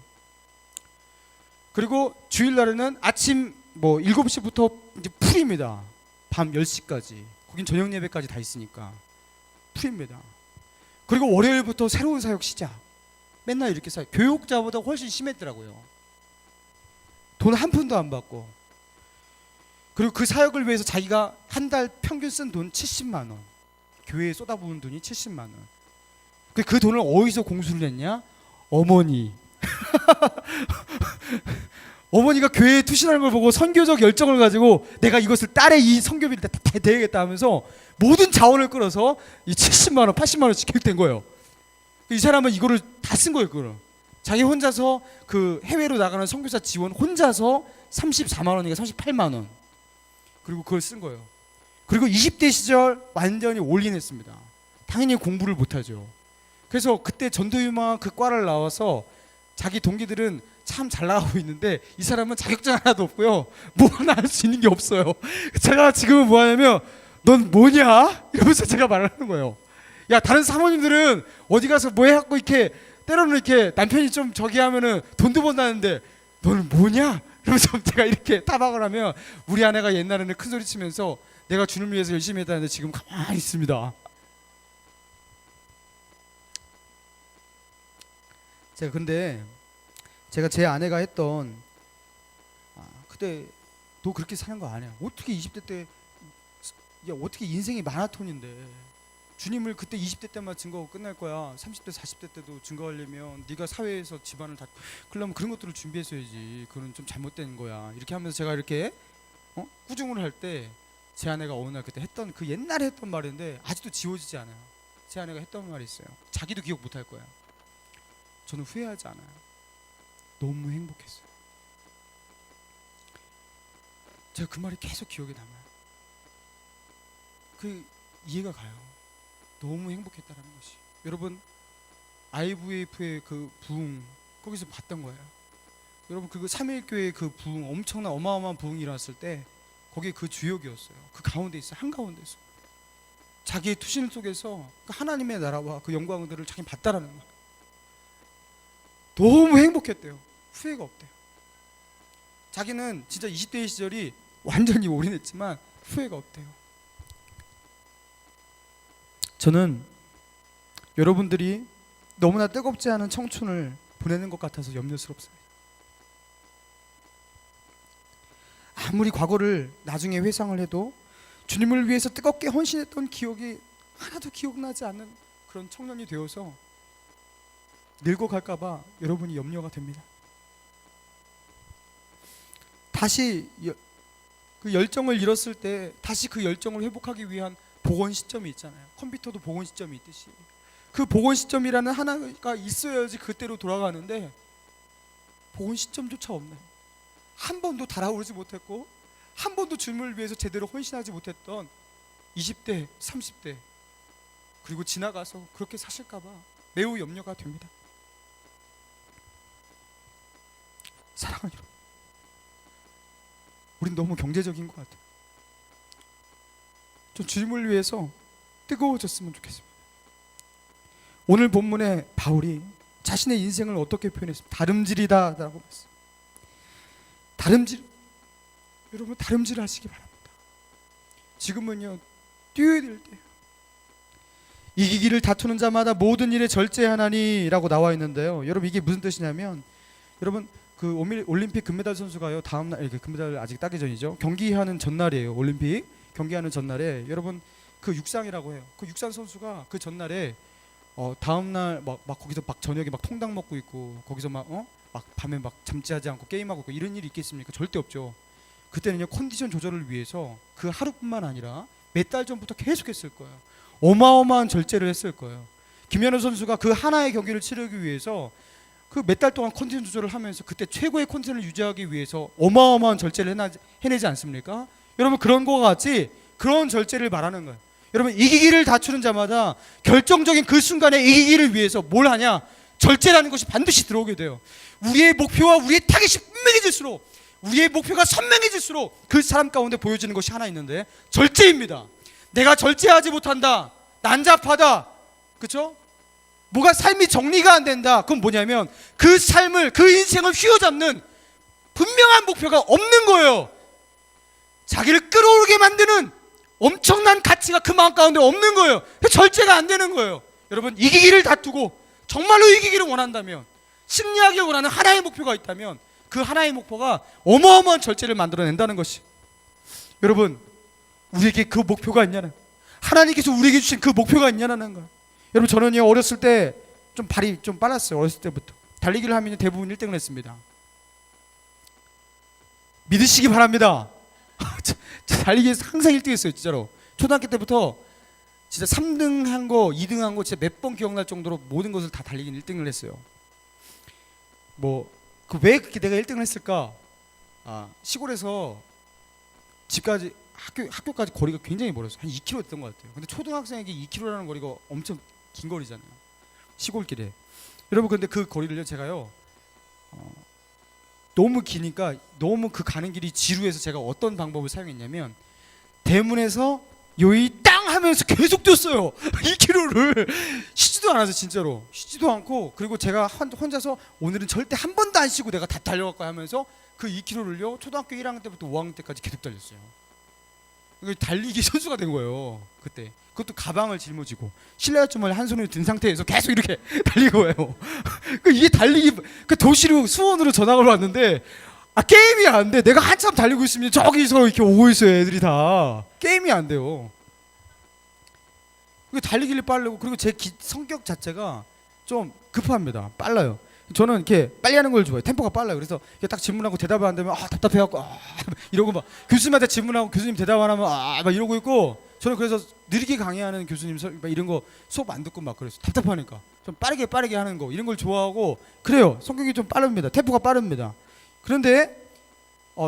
그리고 주일 날에는 아침 7시부터 이제 풀입니다. 밤 10시까지. 거긴 저녁 예배까지 다 있으니까 풀입니다. 그리고 월요일부터 새로운 사역 시작. 맨날 이렇게 교육자보다 훨씬 심했더라고요. 돈 한 푼도 안 받고. 그리고 그 사역을 위해서 자기가 한 달 평균 쓴 돈 70만 원. 교회에 쏟아부은 돈이 70만 원. 그 돈을 어디서 공수를 했냐? 어머니. 어머니가 교회에 투신하는 걸 보고 선교적 열정을 가지고 내가 이것을 딸의 이 선교비를 다 대야겠다 하면서 모든 자원을 끌어서 이 70만 원, 80만 원씩 기획된 거예요. 이 사람은 이거를 다 쓴 거예요. 그거를 자기 혼자서 그 해외로 나가는 선교사 지원 혼자서 34만 원인가 38만 원, 그리고 그걸 쓴 거예요. 그리고 20대 시절 완전히 올인했습니다. 당연히 공부를 못하죠. 그래서 그때 전도유망 그 과를 나와서 자기 동기들은 참 잘 나가고 있는데 이 사람은 자격증 하나도 없고요. 뭐 하나 할 수 있는 게 없어요. 제가 지금은 뭐 하냐면 넌 뭐냐? 이러면서 제가 말하는 거예요. 야, 다른 사모님들은 어디 가서 뭐 해갖고 이렇게 때로는 이렇게 남편이 좀 저기 하면은 돈도 번다는데 너는 뭐냐? 이러면서 제가 이렇게 타박을 하면 우리 아내가 옛날에는 큰 소리 치면서 내가 주님을 위해서 열심히 했다는데 지금 가만히 있습니다. 제가 근데 제가 제 아내가 했던 그때 너 그렇게 사는 거 아니야. 어떻게 20대 때 어떻게 인생이 마라톤인데 주님을 그때 20대 때만 증거하고 끝날 거야. 30대 40대 때도 증거하려면 네가 사회에서 집안을 다 그러면 그런 것들을 준비했어야지. 그건 좀 잘못된 거야. 이렇게 하면서 제가 이렇게 꾸중을 할 때 제 아내가 어느 날 그때 했던 그 옛날에 했던 말인데 아직도 지워지지 않아요. 제 아내가 했던 말이 있어요. 자기도 기억 못 할 거야. 저는 후회하지 않아요. 너무 행복했어요. 제가 그 말이 계속 기억에 남아요. 그 이해가 가요. 너무 행복했다라는 것이. 여러분 IVF의 그 부흥 거기서 봤던 거예요. 여러분 그 3.1교회 그 부흥 엄청난 어마어마한 부흥이 일어났을 때 거기에 그 주역이었어요. 그 가운데 있어요. 한가운데서 자기의 투신 속에서 그 하나님의 나라와 그 영광들을 자기는 봤다라는 거예요. 너무 행복했대요. 후회가 없대요. 자기는 진짜 20대의 시절이 완전히 올인했지만 후회가 없대요. 저는 여러분들이 너무나 뜨겁지 않은 청춘을 보내는 것 같아서 염려스럽습니다. 아무리 과거를 나중에 회상을 해도 주님을 위해서 뜨겁게 헌신했던 기억이 하나도 기억나지 않는 그런 청년이 되어서 늙어갈까 봐 여러분이 염려가 됩니다. 다시 그 열정을 잃었을 때 다시 그 열정을 회복하기 위한 복원 시점이 있잖아요. 컴퓨터도 복원 시점이 있듯이 그 복원 시점이라는 하나가 있어야지 그때로 돌아가는데 복원 시점조차 없나요? 한 번도 달아오르지 못했고 한 번도 주님을 위해서 제대로 헌신하지 못했던 20대, 30대 그리고 지나가서 그렇게 사실까 봐 매우 염려가 됩니다. 사랑하는 여러분, 우린 너무 경제적인 것 같아요. 저 주님을 위해서 뜨거워졌으면 좋겠습니다. 오늘 본문에 바울이 자신의 인생을 어떻게 표현했습니까? 다름질이다 라고 했습니다. 여러분 다름질 하시기 바랍니다. 지금은요 뛰어야 될 때예요. 이기기를 다투는 자마다 모든 일에 절제하나니 라고 나와 있는데요. 여러분 이게 무슨 뜻이냐면 여러분 그 올림픽 금메달 선수가요 다음날 이렇게 금메달 아직 따기 전이죠. 경기하는 전날이에요. 올림픽 경기하는 전날에 여러분 그 육상이라고 해요. 그 육상 선수가 그 전날에 다음날 막 거기서 막 저녁에 막 통닭 먹고 있고 거기서 막 밤에 막 잠자지 않고 게임하고 있고 이런 일이 있겠습니까? 절대 없죠. 그때는요 컨디션 조절을 위해서 그 하루뿐만 아니라 몇 달 전부터 계속 했을 거예요. 어마어마한 절제를 했을 거예요. 김연우 선수가 그 하나의 경기를 치르기 위해서 그 몇 달 동안 컨디션 조절을 하면서 그때 최고의 컨디션을 유지하기 위해서 어마어마한 절제를 해내지 않습니까? 여러분 그런 거와 같이 그런 절제를 말하는 거예요. 여러분 이기기를 다투는 자마다 결정적인 그 순간에 이기기를 위해서 뭘 하냐? 절제라는 것이 반드시 들어오게 돼요. 우리의 목표와 우리의 타겟이 분명해질수록 우리의 목표가 선명해질수록 그 사람 가운데 보여지는 것이 하나 있는데 절제입니다. 내가 절제하지 못한다. 난잡하다. 그렇죠? 뭐가 삶이 정리가 안 된다. 그건 뭐냐면 그 삶을 그 인생을 휘어잡는 분명한 목표가 없는 거예요. 자기를 끌어오르게 만드는 엄청난 가치가 그 마음 가운데 없는 거예요. 절제가 안 되는 거예요. 여러분 이기기를 다투고 정말로 이기기를 원한다면 승리하기 원하는 하나의 목표가 있다면 그 하나의 목표가 어마어마한 절제를 만들어낸다는 것이 여러분 우리에게 그 목표가 있냐는 하나님께서 우리에게 주신 그 목표가 있냐는 거예요. 여러분 저는요 어렸을 때 좀 발이 좀 빨랐어요. 어렸을 때부터 달리기를 하면 대부분 1등을 했습니다. 믿으시기 바랍니다. 달리기에서 항상 1등 했어요. 진짜로 초등학교 때부터 진짜 3등 한 거 2등 한 거 진짜 몇 번 기억날 정도로 모든 것을 다 달리기는 1등을 했어요. 왜 그렇게 내가 1등을 했을까? 시골에서 집까지 학교까지 거리가 굉장히 멀었어요. 한 2km 됐던 것 같아요. 근데 초등학생에게 2km라는 거리가 엄청 긴 거리잖아요. 시골길에. 여러분 근데 그 거리를요 제가요 너무 기니까 너무 그 가는 길이 지루해서 제가 어떤 방법을 사용했냐면 대문에서 요이 땅 하면서 계속 뛰었어요. 2km를 쉬지도 않아서 진짜로 쉬지도 않고 그리고 제가 혼자서 오늘은 절대 한 번도 안 쉬고 내가 다 달려갈 거야 하면서 그 2km를요 초등학교 1학년 때부터 5학년 때까지 계속 달렸어요. 달리기 선수가 된 거예요 그때. 그것도 가방을 짊어지고 실내화점을 한 손으로 든 상태에서 계속 이렇게 달리고 거예요. 이게 달리기 그 도시로 수원으로 전학을 왔는데 게임이 안 돼. 내가 한참 달리고 있으면 저기서 이렇게 오고 있어요. 애들이 다 게임이 안 돼요. 달리기를 빠르고 그리고 제 성격 자체가 좀 급합니다. 빨라요. 저는 이렇게 빨리 하는 걸 좋아해요. 템포가 빨라요. 그래서 딱 질문하고 대답을 안 되면 답답해갖고 이러고 막 교수님한테 질문하고 교수님 대답 안 하면 막 이러고 있고 저는 그래서 느리게 강의하는 교수님 이런 거 수업 안 듣고 막 그랬어요. 답답하니까 좀 빠르게 하는 거 이런 걸 좋아하고 그래요. 성격이 좀 빠릅니다. 템포가 빠릅니다. 그런데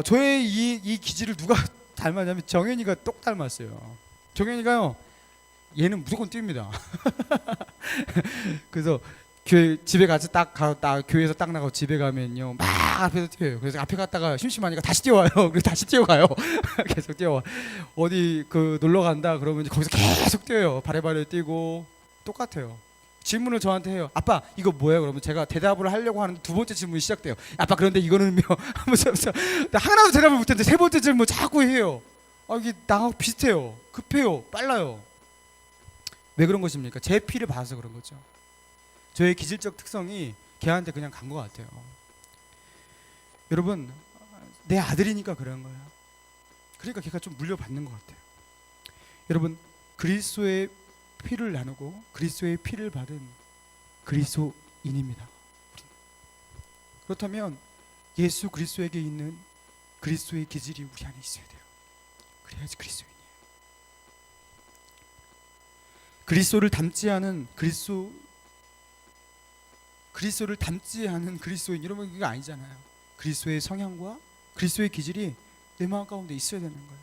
저의 이 기질을 누가 닮았냐면 정현이가 똑 닮았어요. 정현이가요. 얘는 무조건 뜁니다. 그래서 집에 같이 딱 교회에서 딱 나가고 집에 가면요 막 앞에서 뛰어요. 그래서 앞에 갔다가 심심하니까 다시 뛰어와요. 그래서 다시 뛰어가요. 계속 뛰어와. 어디 놀러 간다 그러면 거기서 계속 뛰어요. 바래바래 뛰고 똑같아요. 질문을 저한테 해요. 아빠 이거 뭐예요? 그러면 제가 대답을 하려고 하는 두 번째 질문이 시작돼요. 아빠 그런데 이거는요. 하나도 대답을 못했는데 세 번째 질문 자꾸 해요. 이게 나하고 비슷해요. 급해요. 빨라요. 왜 그런 것입니까? 제 피를 봐서 그런 거죠. 저의 기질적 특성이 걔한테 그냥 간 것 같아요. 여러분 내 아들이니까 그런 거예요. 그러니까 걔가 좀 물려받는 것 같아요. 여러분 그리스도의 피를 나누고 그리스도의 피를 받은 그리스도인입니다. 그렇다면 예수 그리스도에게 있는 그리스도의 기질이 우리 안에 있어야 돼요. 그래야지 그리스도인이에요. 그리스도를 닮지 않은 그리스도를 닮지 않은 그리스도인 여러분 이게 아니잖아요. 그리스도의 성향과 그리스도의 기질이 내 마음 가운데 있어야 되는 거예요.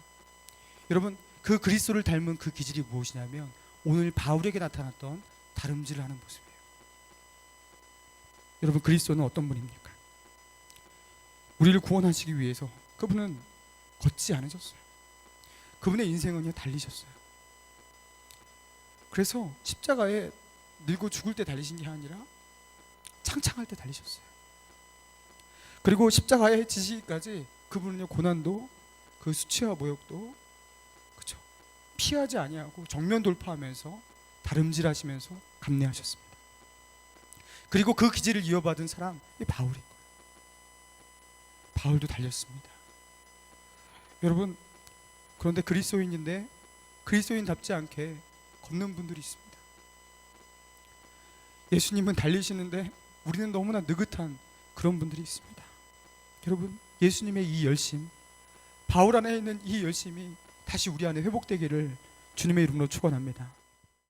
여러분 그 그리스도를 닮은 그 기질이 무엇이냐면 오늘 바울에게 나타났던 다름질을 하는 모습이에요. 여러분 그리스도는 어떤 분입니까? 우리를 구원하시기 위해서 그분은 걷지 않으셨어요. 그분의 인생은요 달리셨어요. 그래서 십자가에 늙고 죽을 때 달리신 게 아니라 창창할 때 달리셨어요. 그리고 십자가에 지시기까지 그분은요 고난도 그 수치와 모욕도 그렇죠 피하지 아니하고 정면 돌파하면서 다름질하시면서 감내하셨습니다. 그리고 그 기질을 이어받은 사람 이 바울인 거예요. 바울도 달렸습니다. 여러분 그런데 그리스도인인데 그리스도인답지 않게 걷는 분들이 있습니다. 예수님은 달리시는데 우리는 너무나 느긋한 그런 분들이 있습니다. 여러분 예수님의 이 열심 바울 안에 있는 이 열심이 다시 우리 안에 회복되기를 주님의 이름으로 축원합니다.